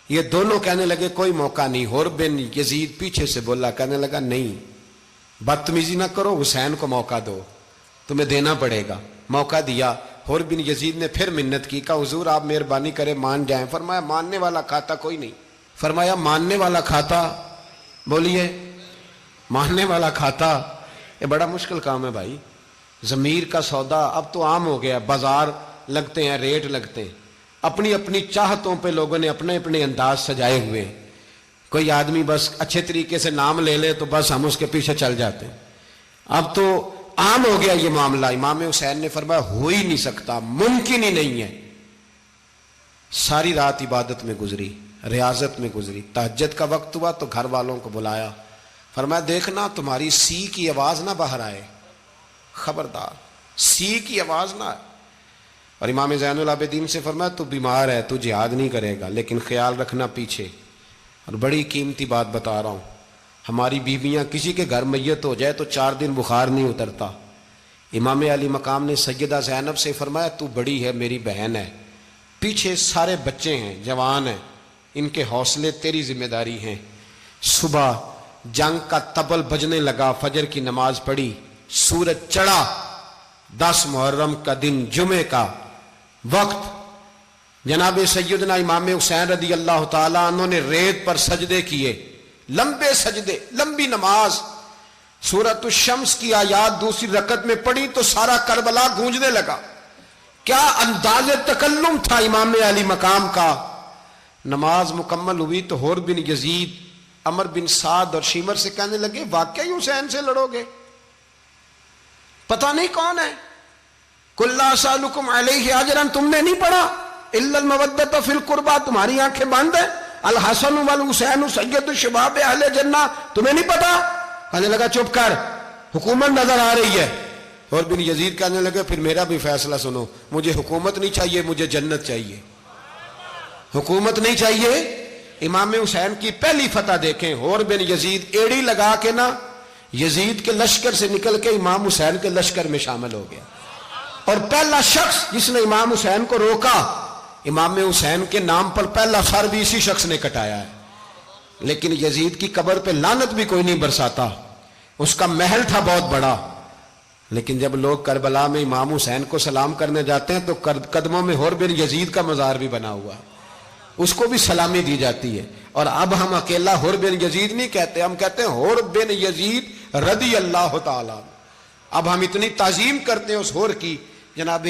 A: یہ دونوں کہنے لگے کوئی موقع نہیں۔ حر بن یزید پیچھے سے بولا، کہنے لگا نہیں بدتمیزی نہ کرو، حسین کو موقع دو، تمہیں دینا پڑے گا۔ موقع دیا۔ حر بن یزید نے پھر منت کی، کہا حضور آپ مہربانی کریں مان جائیں۔ فرمایا ماننے والا کھاتا کوئی نہیں۔ فرمایا ماننے والا کھاتا، بولیے ماننے والا کھاتا، یہ بڑا مشکل کام ہے بھائی، ضمیر کا سودا اب تو عام ہو گیا، بازار لگتے ہیں، ریٹ لگتے ہیں، اپنی اپنی چاہتوں پہ لوگوں نے اپنے اپنے انداز سجائے ہوئے، کوئی آدمی بس اچھے طریقے سے نام لے لے تو بس ہم اس کے پیچھے چل جاتے ہیں، اب تو عام ہو گیا یہ معاملہ۔ امام حسین نے فرمایا ہو ہی نہیں سکتا، ممکن ہی نہیں ہے۔ ساری رات عبادت میں گزری، ریاضت میں گزری، تہجد کا وقت ہوا تو گھر والوں کو بلایا، فرمایا دیکھنا تمہاری سی کی آواز نہ باہر آئے، خبردار سی کی آواز نہ آئے۔ اور امام زین العابدین سے فرمایا تو بیمار ہے، تو جہاد نہیں کرے گا، لیکن خیال رکھنا پیچھے۔ اور بڑی قیمتی بات بتا رہا ہوں، ہماری بیویاں کسی کے گھر میت ہو جائے تو 4 دن بخار نہیں اترتا، امام علی مقام نے سیدہ زینب سے فرمایا تو بڑی ہے، میری بہن ہے، پیچھے سارے بچے ہیں، جوان ہیں، ان کے حوصلے تیری ذمہ داری ہیں۔ صبح جنگ کا طبل بجنے لگا، فجر کی نماز پڑھی، سورج چڑھا، 10 محرم کا دن، جمعے کا وقت، جناب سیدنا امام حسین رضی اللہ تعالیٰ عنہ نے ریت پر سجدے کیے، لمبے سجدے، لمبی نماز، سورۃ الشمس کی آیات دوسری رکعت میں پڑھی تو سارا کربلا گونجنے لگا۔ کیا انداز تکلم تھا امام علی مقام کا۔ نماز مکمل ہوئی تو حور بن یزید، عمر بن سعد اور شیمر سے کہنے لگے واقعی حسین سے لڑو گے؟ پتہ نہیں کون ہے۔ قل لا اسألکم علیہ اجرا، تم نے نہیں پڑھا؟ الا المودۃ فی القربى، تمہاری آنکھیں بند ہیں۔ الحسن والحسین سید الشباب اہل جنہ، تمہیں نہیں پتا؟ کہنے لگا چپ کر، حکومت نظر آ رہی ہے۔ اور بن یزید کہنے لگے پھر میرا بھی فیصلہ سنو، مجھے حکومت نہیں چاہیے، مجھے جنت چاہیے۔ حکومت نہیں چاہیے۔ امام حسین کی پہلی فتح دیکھیں، اور بن یزید ایڑی لگا کے نا یزید کے لشکر سے نکل کے امام حسین کے لشکر میں شامل ہو گیا، اور پہلا شخص جس نے امام حسین کو روکا، امام حسین کے نام پر پہلا سر بھی اسی شخص نے کٹایا ہے۔ لیکن یزید کی قبر پہ لعنت بھی کوئی نہیں برساتا، اس کا محل تھا بہت بڑا، لیکن جب لوگ کربلا میں امام حسین کو سلام کرنے جاتے ہیں تو قدموں میں حور بن یزید کا مزار بھی بنا ہوا ہے، اس کو بھی سلامی دی جاتی ہے۔ اور اب ہم اکیلا حور بن یزید نہیں کہتے، ہم کہتے ہیں حور بن یزید رضی اللہ تعالیٰ۔ اب ہم اتنی تعظیم کرتے ہیں اس حور کی۔ جناب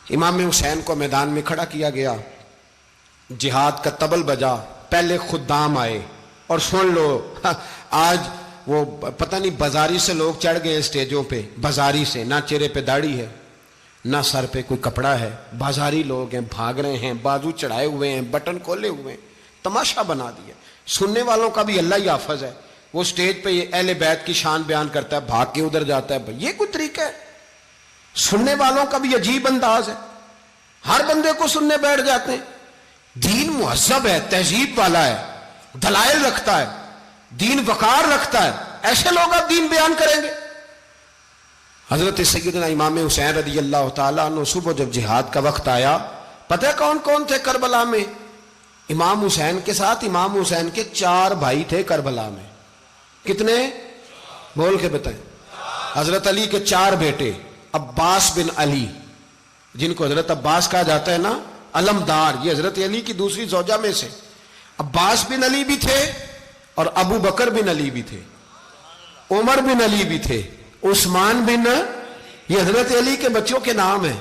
A: امام حسین کو میدان میں کھڑا کیا گیا، جہاد کا طبل بجا، پہلے خدام آئے، اور سن لو آج وہ پتہ نہیں بازاری سے لوگ چڑھ گئے اسٹیجوں پہ، بازاری سے، نہ چہرے پہ داڑھی ہے، نہ سر پہ کوئی کپڑا ہے، بازاری لوگ ہیں، بھاگ رہے ہیں، بازو چڑھائے ہوئے ہیں، بٹن کھولے ہوئے ہیں، تماشا بنا دیا۔ سننے والوں کا بھی اللہ ہی حافظ ہے، وہ سٹیج پہ اہل بیت کی شان بیان کرتا ہے، بھاگ کے ادھر جاتا ہے، یہ کوئی طریقہ ہے؟ سننے والوں کا بھی عجیب انداز ہے، ہر بندے کو سننے بیٹھ جاتے ہیں۔ دین مہذب ہے، تہذیب والا ہے، دلائل رکھتا ہے، دین وقار رکھتا ہے، ایسے لوگ اب دین بیان کریں گے؟ حضرت سیدنا امام حسین رضی اللہ تعالیٰ عنہ صبح جب جہاد کا وقت آیا، پتہ کون کون تھے کربلا میں؟ امام حسین کے ساتھ امام حسین کے 4 بھائی تھے کربلا میں۔ کتنے؟ بول کے بتائیں۔ حضرت علی کے 4 بیٹے، عباس بن علی، جن کو حضرت عباس کہا جاتا ہے نا، علمدار، یہ حضرت علی کی دوسری زوجہ میں سے۔ عباس بن علی بھی تھے، اور ابو بکر بن علی بھی تھے، عمر بن علی بھی تھے، عثمان بن، یہ حضرت علی کے بچوں کے نام ہیں۔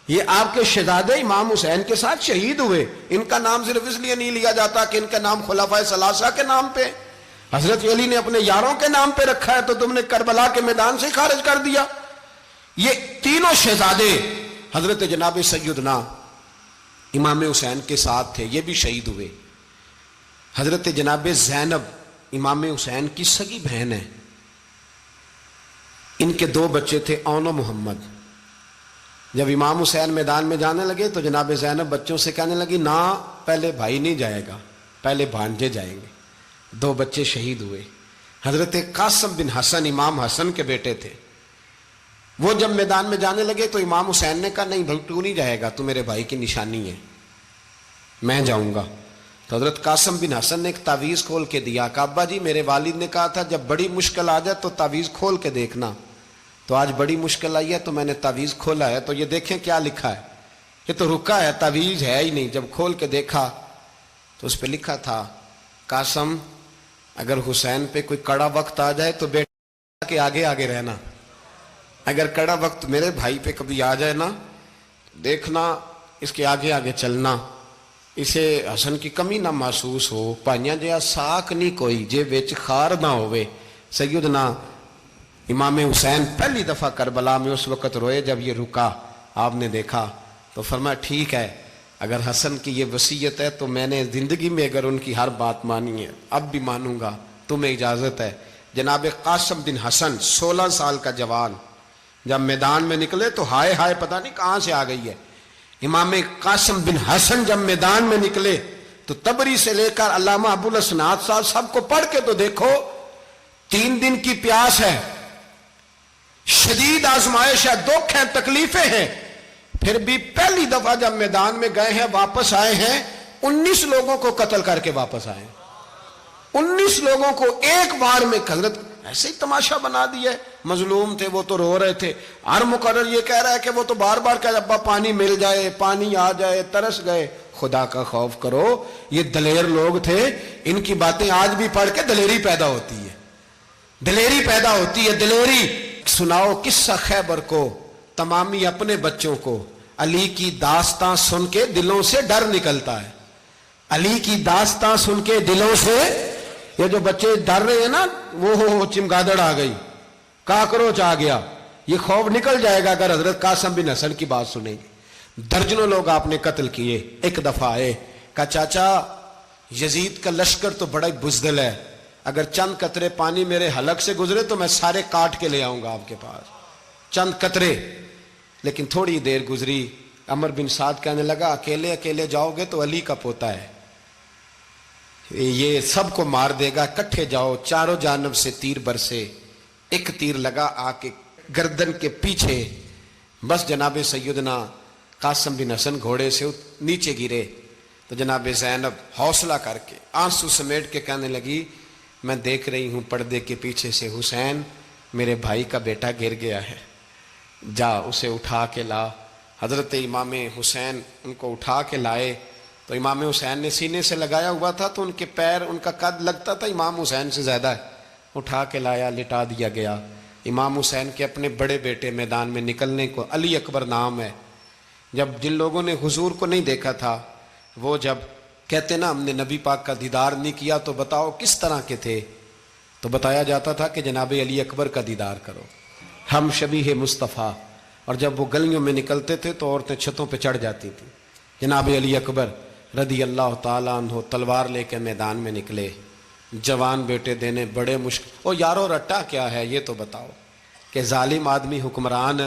A: یہ آپ کے شہزادے امام حسین کے ساتھ شہید ہوئے، ان کا نام صرف اس لیے نہیں لیا جاتا کہ ان کا نام خلفائے ثلاثہ کے نام پہ، حضرت علی نے اپنے یاروں کے نام پہ رکھا ہے، تو تم نے کربلا کے میدان سے خارج کر دیا۔ یہ تینوں شہزادے حضرت جناب سیدنا امام حسین کے ساتھ تھے، یہ بھی شہید ہوئے۔ حضرت جناب زینب امام حسین کی سگی بہن ہے، ان کے 2 بچے تھے، اون و محمد۔ جب امام حسین میدان میں جانے لگے تو جناب زینب بچوں سے کہنے لگی نہ، پہلے بھائی نہیں جائے گا، پہلے بھانجے جائیں گے۔ 2 بچے شہید ہوئے۔ حضرت قاسم بن حسن امام حسن کے بیٹے تھے، وہ جب میدان میں جانے لگے تو امام حسین نے کہا نہیں بھائی تو نہیں جائے گا، تو میرے بھائی کی نشانی ہے، میں جاؤں گا۔ تو حضرت قاسم بن حسن نے ایک تعویذ کھول کے دیا کہ ابا جی میرے والد نے کہا تھا جب بڑی مشکل آ جائے تو تعویذ کھول کے دیکھنا، تو آج بڑی مشکل آئی ہے تو میں نے تعویذ کھولا ہے، تو یہ دیکھیں کیا لکھا ہے، یہ تو رکا ہے، تعویذ ہے ہی نہیں۔ جب کھول کے دیکھا تو اس پہ لکھا تھا قاسم اگر حسین پہ کوئی کڑا وقت آ جائے تو بیٹا کے آگے آگے رہنا، اگر کڑا وقت میرے بھائی پہ کبھی آ جائے نا دیکھنا اس کے آگے آگے چلنا، اسے حسن کی کمی نہ محسوس ہو، پائیاں جہاں ساک نہیں کوئی جے وچ خار نہ ہوئے۔ سیدنا امام حسین پہلی دفعہ کربلا میں اس وقت روئے جب یہ رکا، آپ نے دیکھا تو فرمایا ٹھیک ہے، اگر حسن کی یہ وصیت ہے تو میں نے زندگی میں اگر ان کی ہر بات مانی ہے اب بھی مانوں گا، تمہیں اجازت ہے۔ جناب قاسم بن حسن 16 سال کا جوان جب میدان میں نکلے تو ہائے ہائے پتہ نہیں کہاں سے آ گئی ہے۔ امام قاسم بن حسن جب میدان میں نکلے تو تبری سے لے کر علامہ ابو الاسناد صاحب سب کو پڑھ کے تو دیکھو، 3 دن کی پیاس ہے، شدید آزمائش ہے، دکھ ہیں، تکلیفیں ہیں، پھر بھی پہلی دفعہ جب میدان میں گئے ہیں واپس آئے ہیں 19 لوگوں کو قتل کر کے واپس آئے، 19 لوگوں کو ایک بار میں حضرت ایسے ہی تماشا بنا دیا ہے۔ مظلوم تھے وہ تو رو رہے تھے، ہر مقرر یہ کہہ رہا ہے کہ وہ تو بار بار کہہ ابا پانی مل جائے، پانی آ جائے، ترس گئے۔ خدا کا خوف کرو، یہ دلیر لوگ تھے، ان کی باتیں آج بھی پڑھ کے دلیری پیدا ہوتی ہے، دلیری پیدا ہوتی ہے، دلیری۔ سناؤ قصہ خیبر کو، تمامی اپنے بچوں کو علی کی داستان سن کے دلوں سے ڈر نکلتا ہے، علی کی داستان سن کے دلوں سے، یہ جو بچے ڈر رہے ہیں نا، وہ چمگادڑ آ گئی، کاکروچ آ گیا، یہ خوف نکل جائے گا اگر حضرت قاسم بن حسن کی بات سنیں گے۔ درجنوں لوگ آپ نے قتل کیے، ایک دفعہ آئے، کہا چاچا یزید کا لشکر تو بڑا ہی بزدل ہے، اگر چند قطرے پانی میرے حلق سے گزرے تو میں سارے کاٹ کے لے آؤں گا آپ کے پاس، چند قطرے۔ لیکن تھوڑی دیر گزری، عمر بن سعد کہنے لگا اکیلے اکیلے جاؤ گے تو علی کا پوتا ہے، یہ سب کو مار دے گا، کٹھے جاؤ۔ چاروں جانب سے تیر برسے، ایک تیر لگا آ کے گردن کے پیچھے، بس جناب سیدنا قاسم بن حسن گھوڑے سے نیچے گرے تو جناب زینب حوصلہ کر کے آنسو سمیٹ کے کہنے لگی میں دیکھ رہی ہوں پردے کے پیچھے سے حسین میرے بھائی کا بیٹا گر گیا ہے، جا اسے اٹھا کے لا۔ حضرت امام حسین ان کو اٹھا کے لائے تو امام حسین نے سینے سے لگایا ہوا تھا تو ان کے پیر، ان کا قد لگتا تھا امام حسین سے زیادہ ہے، اٹھا کے لایا، لٹا دیا گیا۔ امام حسین کے اپنے بڑے بیٹے میدان میں نکلنے کو، علی اکبر نام ہے، جب جن لوگوں نے حضور کو نہیں دیکھا تھا وہ جب کہتے نا ہم نے نبی پاک کا دیدار نہیں کیا تو بتاؤ کس طرح کے تھے، تو بتایا جاتا تھا کہ جناب علی اکبر کا دیدار کرو، ہم شبیہ مصطفیٰ۔ اور جب وہ گلیوں میں نکلتے تھے تو عورتیں چھتوں پہ چڑھ جاتی تھیں۔ جناب علی اکبر رضی اللہ تعالیٰ عنہ تلوار لے کے میدان میں نکلے، جوان بیٹے دینے بڑے مشکل۔ او یارو رٹا کیا ہے یہ تو بتاؤ، کہ ظالم آدمی حکمران،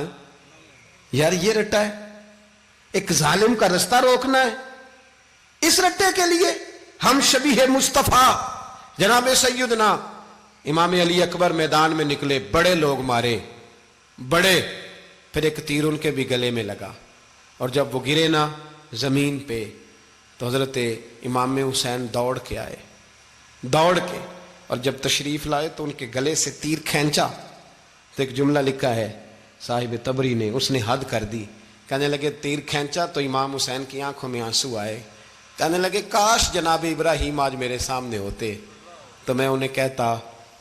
A: یار یہ رٹا ہے، ایک ظالم کا رستہ روکنا ہے، اس رٹے کے لیے ہم شبیہ مصطفیٰ۔ جناب سیدنا امام علی اکبر میدان میں نکلے، بڑے لوگ مارے، بڑے، پھر ایک تیر ان کے بھی گلے میں لگا، اور جب وہ گرے نا زمین پہ تو حضرت امام حسین دوڑ کے آئے، دوڑ کے، اور جب تشریف لائے تو ان کے گلے سے تیر کھینچا تو ایک جملہ لکھا ہے صاحب تبری نے، اس نے حد کر دی، کہنے لگے تیر کھینچا تو امام حسین کی آنکھوں میں آنسو آئے، کہنے لگے کاش جناب ابراہیم آج میرے سامنے ہوتے تو میں انہیں کہتا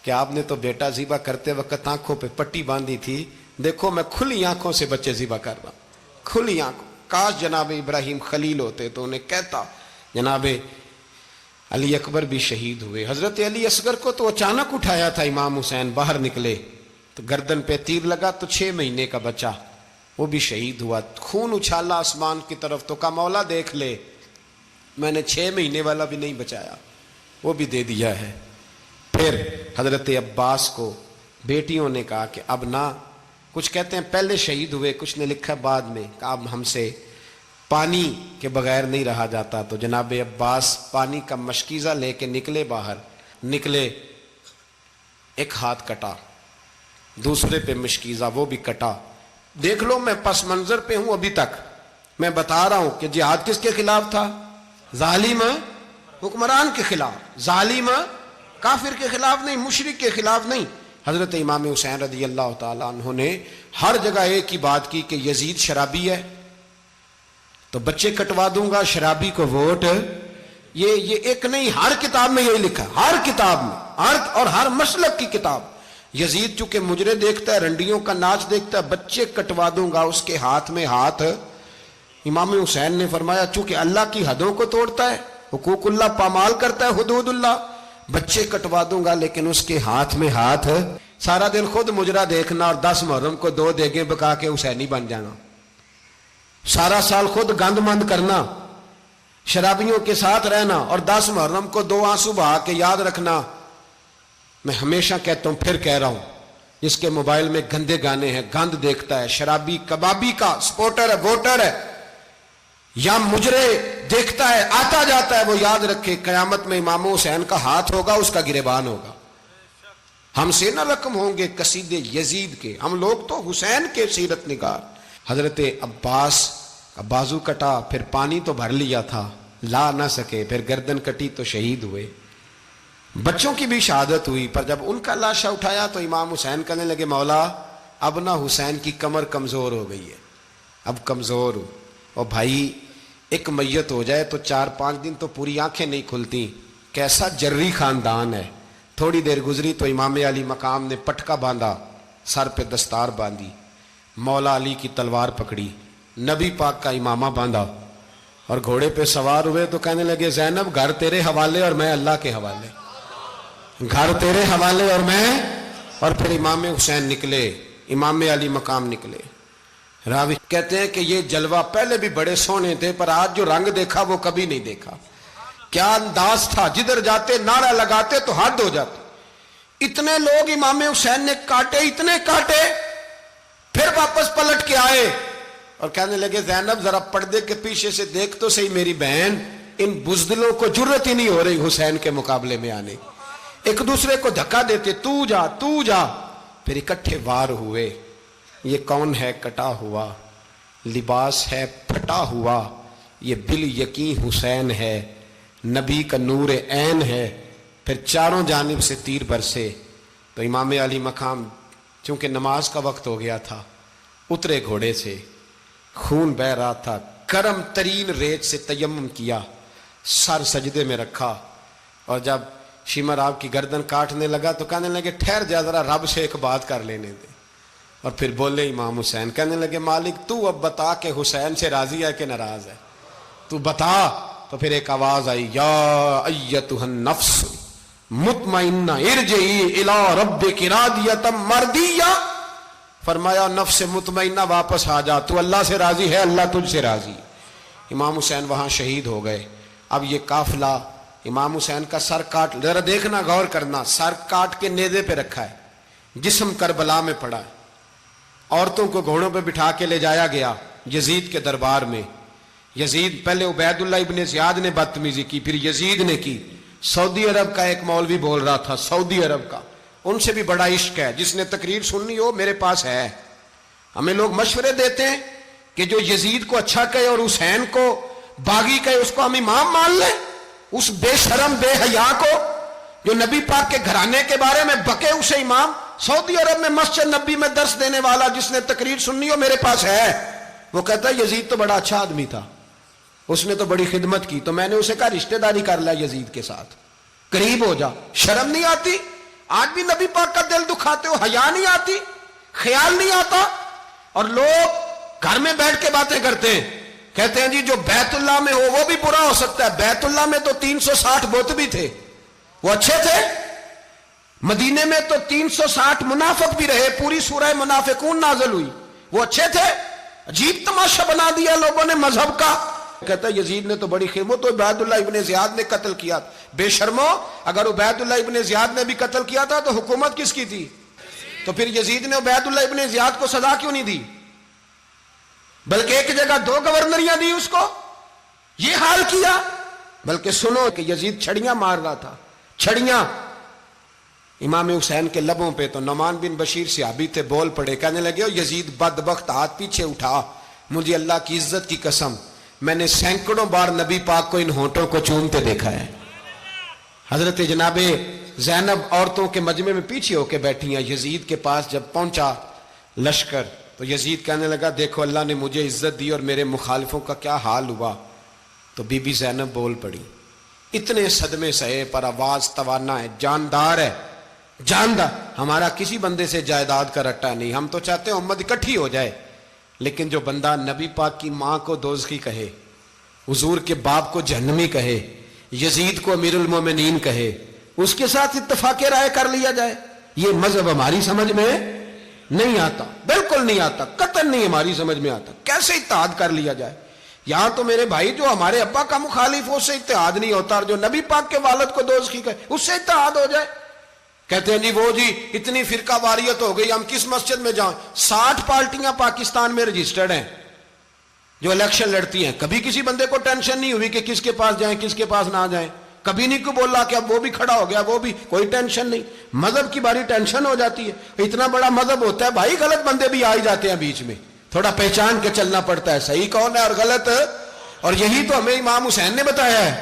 A: کہ آپ نے تو بیٹا ذبح کرتے وقت آنکھوں پہ پٹی باندھی تھی، دیکھو میں کھلی آنکھوں سے بچے ذبح کر رہا ہوں، کھلی آنکھوں، کاش جناب ابراہیم خلیل ہوتے تو انہیں کہتا۔ جناب علی اکبر بھی شہید ہوئے۔ حضرت علی اصغر کو تو اچانک اٹھایا تھا امام حسین، باہر نکلے تو گردن پہ تیر لگا تو 6 مہینے کا بچہ وہ بھی شہید ہوا، خون اچھالا آسمان کی طرف تو کہا مولا دیکھ لے میں نے 6 مہینے والا بھی نہیں بچایا، وہ بھی دے دیا ہے۔ پھر حضرت عباس کو بیٹیوں نے کہا کہ اب نہ، کچھ کہتے ہیں پہلے شہید ہوئے، کچھ نے لکھا بعد میں، کہ اب ہم سے پانی کے بغیر نہیں رہا جاتا، تو جناب عباس پانی کا مشکیزہ لے کے نکلے، باہر نکلے، ایک ہاتھ کٹا، دوسرے پہ مشکیزہ وہ بھی کٹا۔ دیکھ لو میں پس منظر پہ ہوں ابھی تک، میں بتا رہا ہوں کہ جہاد کس کے خلاف تھا؟ ظالم حکمران کے خلاف، ظالم کافر کے خلاف نہیں، مشرک کے خلاف نہیں۔ حضرت امام حسین رضی اللہ تعالیٰ عنہ نے ہر جگہ ایک ہی بات کی کہ یزید شرابی ہے تو بچے کٹوا دوں گا، شرابی کو ووٹ، یہ ایک نہیں، ہر کتاب میں یہی لکھا، ہر کتاب میں، اور ہر مسلک کی کتاب۔ یزید چونکہ مجرے دیکھتا ہے، رنڈیوں کا ناچ دیکھتا ہے، بچے کٹوا دوں گا، اس کے ہاتھ میں ہاتھ۔ امام حسین نے فرمایا چونکہ اللہ کی حدوں کو توڑتا ہے، حقوق اللہ پامال کرتا ہے، حدود اللہ، بچے کٹوا دوں گا لیکن اس کے ہاتھ میں ہاتھ۔ سارا دن خود مجرا دیکھنا اور 10 محرم کو 2 دیگیں پکا کے حسینی بن جانا، سارا سال خود گند مند کرنا، شرابیوں کے ساتھ رہنا، اور 10 محرم کو 2 آنسو بہا کے یاد رکھنا۔ میں ہمیشہ کہتا ہوں، پھر کہہ رہا ہوں، جس کے موبائل میں گندے گانے ہیں، گند دیکھتا ہے، شرابی کبابی کا سپورٹر ہے، ووٹر ہے، یا مجرے دیکھتا ہے آتا جاتا ہے، وہ یاد رکھے قیامت میں امام حسین کا ہاتھ ہوگا، اس کا گریبان ہوگا۔
B: ہم سے نہ رقم ہوں گے قصیدے یزید کے، ہم لوگ تو حسین کے سیرت نگار۔ حضرت عباس کا بازو کٹا، پھر پانی تو بھر لیا تھا، لا نہ سکے، پھر گردن کٹی تو شہید ہوئے۔ بچوں کی بھی شہادت ہوئی، پر جب ان کا لاشا اٹھایا تو امام حسین کہنے لگے مولا اب نہ حسین کی کمر کمزور ہو گئی ہے، اب کمزور ہو۔ اور بھائی ایک میت ہو جائے تو 4-5 دن تو پوری آنکھیں نہیں کھلتی، کیسا جری خاندان ہے۔ تھوڑی دیر گزری تو امام علی مقام نے پٹکا باندھا، سر پہ دستار باندھی، مولا علی کی تلوار پکڑی، نبی پاک کا امامہ باندھا اور گھوڑے پہ سوار ہوئے تو کہنے لگے زینب گھر تیرے حوالے اور میں اللہ کے حوالے، گھر تیرے حوالے اور میں۔ اور پھر امام حسین نکلے، امام علی مقام نکلے۔ راوی کہتے ہیں کہ یہ جلوہ پہلے بھی بڑے سونے تھے، پر آج جو رنگ دیکھا وہ کبھی نہیں دیکھا۔ کیا انداز تھا، جدھر جاتے نعرہ لگاتے تو حد ہو جاتے۔ اتنے لوگ امام حسین نے کاٹے، اتنے کاٹے، پھر واپس پلٹ کے آئے اور کہنے لگے زینب ذرا پردے کے پیچھے سے دیکھ تو صحیح میری بہن، ان بزدلوں کو جرت ہی نہیں ہو رہی حسین کے مقابلے میں آنے، ایک دوسرے کو دھکا دیتے، تو جا تو جا۔ پھر اکٹھے وار ہوئے۔ یہ کون ہے کٹا ہوا، لباس ہے پھٹا ہوا، یہ بال یقین حسین ہے، نبی کا نور عین ہے۔ پھر چاروں جانب سے تیر برسے تو امام علی مقام چونکہ نماز کا وقت ہو گیا تھا، اترے گھوڑے سے، خون بہ رہا تھا، گرم ترین ریت سے تیمم کیا، سر سجدے میں رکھا، اور جب شمر آپ کی گردن کاٹنے لگا تو کہنے لگے ٹھہر جا ذرا رب سے ایک بات کر لینے دے۔ اور پھر بولے امام حسین، کہنے لگے مالک تو اب بتا کہ حسین سے راضی ہے کہ ناراض ہے، تو بتا۔ تو پھر ایک آواز آئی، یا ایتھا النفس مطمئنہ ارجعی الی ربک راضیۃ مرضیہ، فرمایا نفس مطمئنہ واپس آ جا، تو اللہ سے راضی ہے، اللہ تجھ سے راضی۔ امام حسین وہاں شہید ہو گئے۔ اب یہ قافلہ امام حسین کا سر کاٹ، ذرا دیکھنا غور کرنا، سر کاٹ کے نیزے پہ رکھا ہے، جسم کربلا میں پڑا ہے، عورتوں کو گھوڑوں پہ بٹھا کے لے جایا گیا یزید کے دربار میں۔ یزید پہلے عبید اللہ ابن زیاد نے بدتمیزی کی، پھر یزید نے کی۔ سعودی عرب کا ایک مولوی بول رہا تھا، سعودی عرب کا، ان سے بھی بڑا عشق ہے، جس نے تقریر سننی ہو میرے پاس ہے۔ ہمیں لوگ مشورے دیتے ہیں کہ جو یزید کو اچھا کہے اور حسین کو باغی کہے اس کو ہم امام مان لیں، اس بے شرم بے حیا کو جو نبی پاک کے گھرانے کے بارے میں بکے اسے امام۔ سعودی عرب میں مسجد نبی میں درس دینے والا جس نے تقریر سننی ہو میرے پاس ہے، وہ کہتا ہے یزید تو بڑا اچھا آدمی تھا، اس نے تو بڑی خدمت کی، تو میں نے اسے کہا رشتہ داری کر لیا یزید کے ساتھ، قریب ہو جا۔ شرم نہیں آتی؟ آج بھی نبی پاک کا دل دکھاتے ہو، حیا نہیں آتی، خیال نہیں آتا؟ اور لوگ گھر میں بیٹھ کے باتیں کرتے ہیں، کہتے ہیں جی جو بیت اللہ میں ہو وہ بھی برا ہو سکتا ہے۔ بیت اللہ میں تو 360 بت بھی تھے، وہ اچھے تھے۔ مدینے میں تو 360 منافق بھی رہے، پوری سورہ منافقون نازل ہوئی، وہ اچھے تھے۔ عجیب تماشا بنا دیا لوگوں نے مذہب کا۔ کہتا ہے یزید نے تو بڑی خدمت، تو عبید اللہ ابن زیاد نے قتل کیا۔ بے شرمو، اگر عبید اللہ ابن زیاد نے بھی قتل کیا تھا تو حکومت کس کی تھی؟ تو پھر یزید نے عبید اللہ ابن زیاد کو سزا کیوں نہیں دی، بلکہ ایک جگہ 2 گورنریاں دی اس کو؟ یہ حال کیا۔ بلکہ سنو کہ یزید چھڑیاں مار رہا تھا، چھڑیاں امام حسین کے لبوں پہ۔ تو نعمان بن بشیر صحابی تھے، بول پڑے، کہنے لگے یزید بدبخت، ہاتھ پیچھے اٹھا، مجھے اللہ کی عزت کی قسم میں نے سینکڑوں بار نبی پاک کو ان ہونٹوں کو چومتے دیکھا ہے۔ حضرت جناب زینب عورتوں کے مجمع میں پیچھے ہو کے بیٹھی ہیں۔ یزید کے پاس جب پہنچا لشکر تو یزید کہنے لگا دیکھو اللہ نے مجھے عزت دی اور میرے مخالفوں کا کیا حال ہوا۔ تو بی بی زینب بول پڑی، اتنے صدمے سہے پر آواز توانا ہے، جاندار ہے، جاندار۔ ہمارا کسی بندے سے جائیداد کا رٹا نہیں، ہم تو چاہتے ہیں امت اکٹھی ہو جائے، لیکن جو بندہ نبی پاک کی ماں کو دوزخی کہے، حضور کے باپ کو جہنمی کہے، یزید کو امیر المومنین کہے، اس کے ساتھ اتفاق رائے کر لیا جائے، یہ مذہب ہماری سمجھ میں نہیں آتا، بالکل نہیں آتا، قطعاً نہیں ہماری سمجھ میں آتا۔ کیسے اتحاد کر لیا جائے؟ یہاں تو میرے بھائی جو ہمارے ابا کا مخالف ہو اس سے اتحاد نہیں ہوتا، اور جو نبی پاک کے والد کو دوزخی کہے اس سے اتحاد ہو جائے۔ کہتے ہیں جی وہ جی اتنی فرقہ واریت ہو گئی، ہم کس مسجد میں جائیں؟ 60 پارٹیاں پاکستان میں رجسٹرڈ ہیں جو الیکشن لڑتی ہیں، کبھی کسی بندے کو ٹینشن نہیں ہوئی کہ کس کے پاس جائیں کس کے پاس نہ جائیں۔ کبھی نہیں کوئی بولا کہ اب وہ بھی کھڑا ہو گیا, وہ بھی, کوئی ٹینشن نہیں. مذہب کی باری ٹینشن ہو جاتی ہے. اتنا بڑا مذہب ہوتا ہے بھائی, غلط بندے بھی آ ہی جاتے ہیں بیچ میں, تھوڑا پہچان کے چلنا پڑتا ہے صحیح کون ہے اور غلط. اور یہی تو ہمیں امام حسین نے بتایا ہے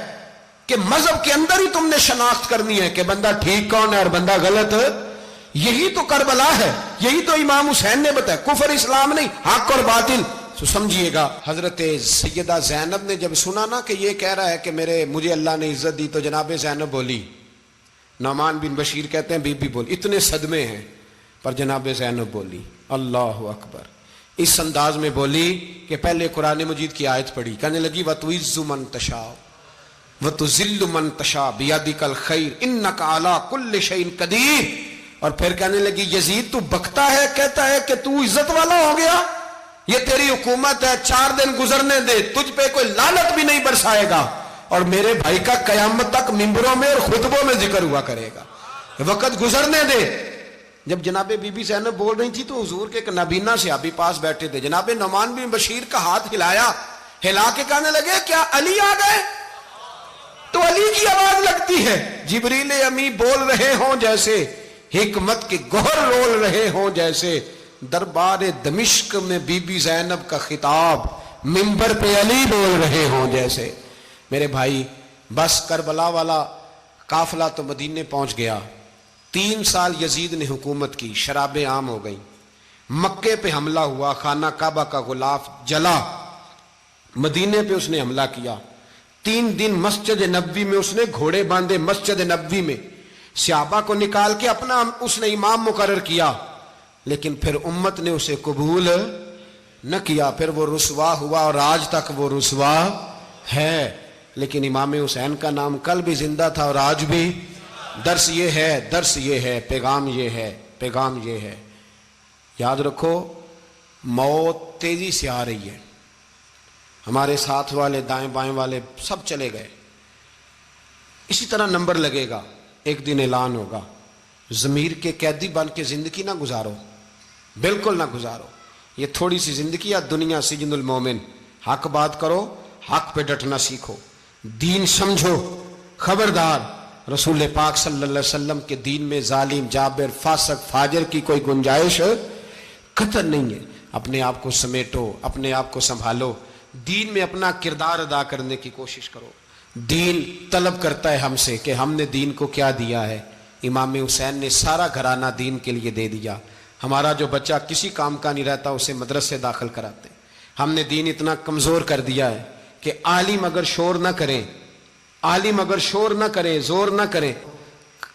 B: کہ مذہب کے اندر ہی تم نے شناخت کرنی ہے کہ بندہ ٹھیک کون ہے اور بندہ غلط. یہی تو کربلا ہے, یہی تو امام حسین نے بتایا, کفر اسلام نہیں, حق اور باطل. تو سمجھیے گا, حضرت سیدہ زینب نے جب سنا نا کہ یہ کہہ رہا ہے کہ مجھے اللہ نے عزت دی, تو جناب زینب بولی, نعمان بن بشیر کہتے ہیں بی بی بولی, اتنے صدمے ہیں پر جناب زینب بولی اللہ اکبر, اس انداز میں بولی کہ پہلے قرآن مجید کی آیت پڑھی, کہنے لگی وَتُعِزُّ مَن تَشَاءُ وَتُذِلُّ مَن تَشَاءُ بِيَدِكَ الْخَيْرُ إِنَّكَ عَلَىٰ كُلِّ شَيْءٍ قَدِيرٌ. اور پھر کہنے لگی یزید تو بکتا ہے, کہتا ہے کہ تو عزت والا ہو گیا, یہ تیری حکومت ہے, 4 دن گزرنے دے, تجھ پہ کوئی لعنت بھی نہیں برسائے گا, اور میرے بھائی کا قیامت تک ممبروں میں اور خطبوں میں ذکر ہوا کرے گا, وقت گزرنے دے. جب جناب بی بی زینب بول رہی تھی تو حضور کے ایک نابینا صحابی پاس بیٹھے تھے, جناب نعمان بن بشیر کا ہاتھ ہلایا, ہلا کے کہنے لگے کیا علی آ گئے؟ تو علی کی آواز لگتی ہے, جبریل امی بول رہے ہوں جیسے, حکمت کے گوہر رول رہے ہوں جیسے, دربار دمشق میں بی بی زینب کا خطاب, منبر پہ علی بول رہے ہوں جیسے. میرے بھائی بس کربلا والا قافلہ تو مدینے پہنچ گیا, 3 سال یزید نے حکومت کی, شرابیں عام ہو گئیں, مکے پہ حملہ ہوا, خانہ کعبہ کا غلاف جلا, مدینے پہ اس نے حملہ کیا, 3 دن مسجد نبوی میں اس نے گھوڑے باندھے, مسجد نبوی میں صحابہ کو نکال کے اپنا اس نے امام مقرر کیا, لیکن پھر امت نے اسے قبول نہ کیا, پھر وہ رسوا ہوا اور آج تک وہ رسوا ہے. لیکن امام حسین کا نام کل بھی زندہ تھا اور آج بھی. درس یہ ہے, پیغام یہ ہے, یاد رکھو موت تیزی سے آ رہی ہے. ہمارے ساتھ والے دائیں بائیں والے سب چلے گئے, اسی طرح نمبر لگے گا, ایک دن اعلان ہوگا. ضمیر کے قیدی بن کے زندگی نہ گزارو, بالکل نہ گزارو. یہ تھوڑی سی زندگی ہے, دنیا سجن المومن. حق بات کرو, حق پہ ڈٹنا سیکھو, دین سمجھو. خبردار, رسول پاک صلی اللہ علیہ وسلم کے دین میں ظالم, جابر, فاسق, فاجر کی کوئی گنجائش قطع نہیں ہے. اپنے آپ کو سمیٹو, اپنے آپ کو سنبھالو, دین میں اپنا کردار ادا کرنے کی کوشش کرو. دین طلب کرتا ہے ہم سے کہ ہم نے دین کو کیا دیا ہے. امام حسین نے سارا گھرانہ دین کے لیے دے دیا. ہمارا جو بچہ کسی کام کا نہیں رہتا اسے مدرسے داخل کراتے. ہم نے دین اتنا کمزور کر دیا ہے کہ عالم اگر شور نہ کریں, زور نہ کریں,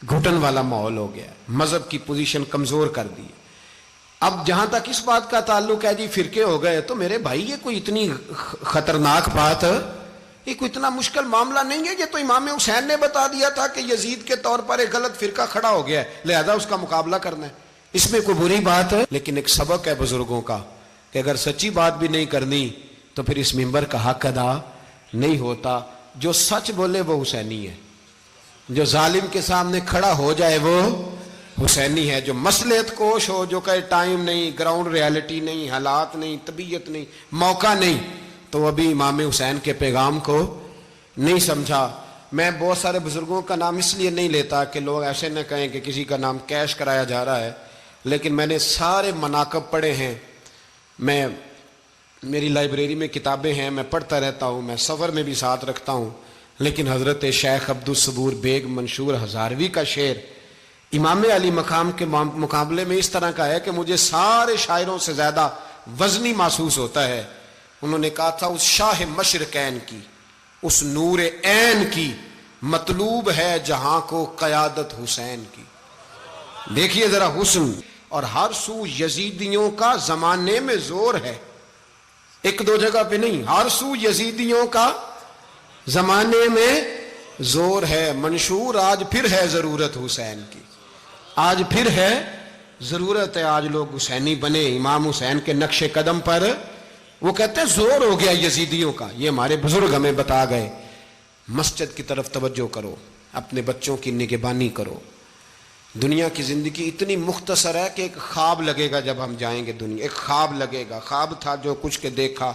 B: گھٹن والا ماحول ہو گیا. مذہب کی پوزیشن کمزور کر دی. اب جہاں تک اس بات کا تعلق ہے جی فرقے ہو گئے, تو میرے بھائی یہ کوئی اتنی خطرناک بات ہے, یہ کوئی اتنا مشکل معاملہ نہیں ہے. یہ تو امام حسین نے بتا دیا تھا کہ یزید کے طور پر ایک غلط فرقہ کھڑا ہو گیا ہے, لہذا اس کا مقابلہ کرنا ہے. اس میں کوئی بری بات ہے, لیکن ایک سبق ہے بزرگوں کا کہ اگر سچی بات بھی نہیں کرنی تو پھر اس منبر کا حق ادا نہیں ہوتا. جو سچ بولے وہ حسینی ہے, جو ظالم کے سامنے کھڑا ہو جائے وہ حسینی ہے. جو مصلحت کوش ہو, جو کہے ٹائم نہیں, گراؤنڈ ریالٹی نہیں, حالات نہیں, طبیعت نہیں, موقع نہیں, تو ابھی امام حسین کے پیغام کو نہیں سمجھا. میں بہت سارے بزرگوں کا نام اس لیے نہیں لیتا کہ لوگ ایسے نہ کہیں کہ کسی کا نام کیش کرایا جا رہا ہے, لیکن میں نے سارے مناقب پڑھے ہیں. میری لائبریری میں کتابیں ہیں, میں پڑھتا رہتا ہوں, میں سفر میں بھی ساتھ رکھتا ہوں. لیکن حضرت شیخ عبدالصبور بیگ منشور ہزاروی کا شعر امام علی مقام کے مقابلے میں اس طرح کا ہے کہ مجھے سارے شاعروں سے زیادہ وزنی محسوس ہوتا ہے. انہوں نے کہا تھا اس شاہ مشرقین کی, اس نور عین کی, مطلوب ہے جہاں کو قیادت حسین کی. دیکھیے ذرا حسن. اور ہر سو یزیدیوں کا زمانے میں زور ہے, ایک دو جگہ پہ نہیں, ہر سو یزیدیوں کا زمانے میں زور ہے. منشور آج پھر ہے ضرورت حسین کی, آج پھر ہے ضرورت ہے, آج لوگ حسینی بنے امام حسین کے نقش قدم پر. وہ کہتے ہیں زور ہو گیا یزیدیوں کا. یہ ہمارے بزرگ ہمیں بتا گئے. مسجد کی طرف توجہ کرو, اپنے بچوں کی نگہبانی کرو. دنیا کی زندگی اتنی مختصر ہے کہ ایک خواب لگے گا جب ہم جائیں گے دنیا, ایک خواب لگے گا. خواب تھا جو کچھ کے دیکھا,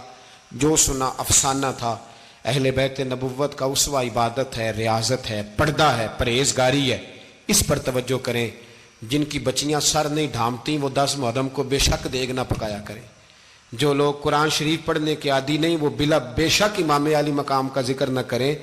B: جو سنا افسانہ تھا. اہل بیت نبوت کا اسوہ عبادت ہے، ریاضت ہے، پردہ ہے، پرہیزگاری ہے، اس پر توجہ کریں۔ جن کی بچیاں سر نہیں ڈھانپتی وہ 10 محرم کو بے شک دیگ نہ پکایا کریں۔ جو لوگ قرآن شریف پڑھنے کے عادی نہیں وہ بے شک امام علی مقام کا ذکر نہ کریں۔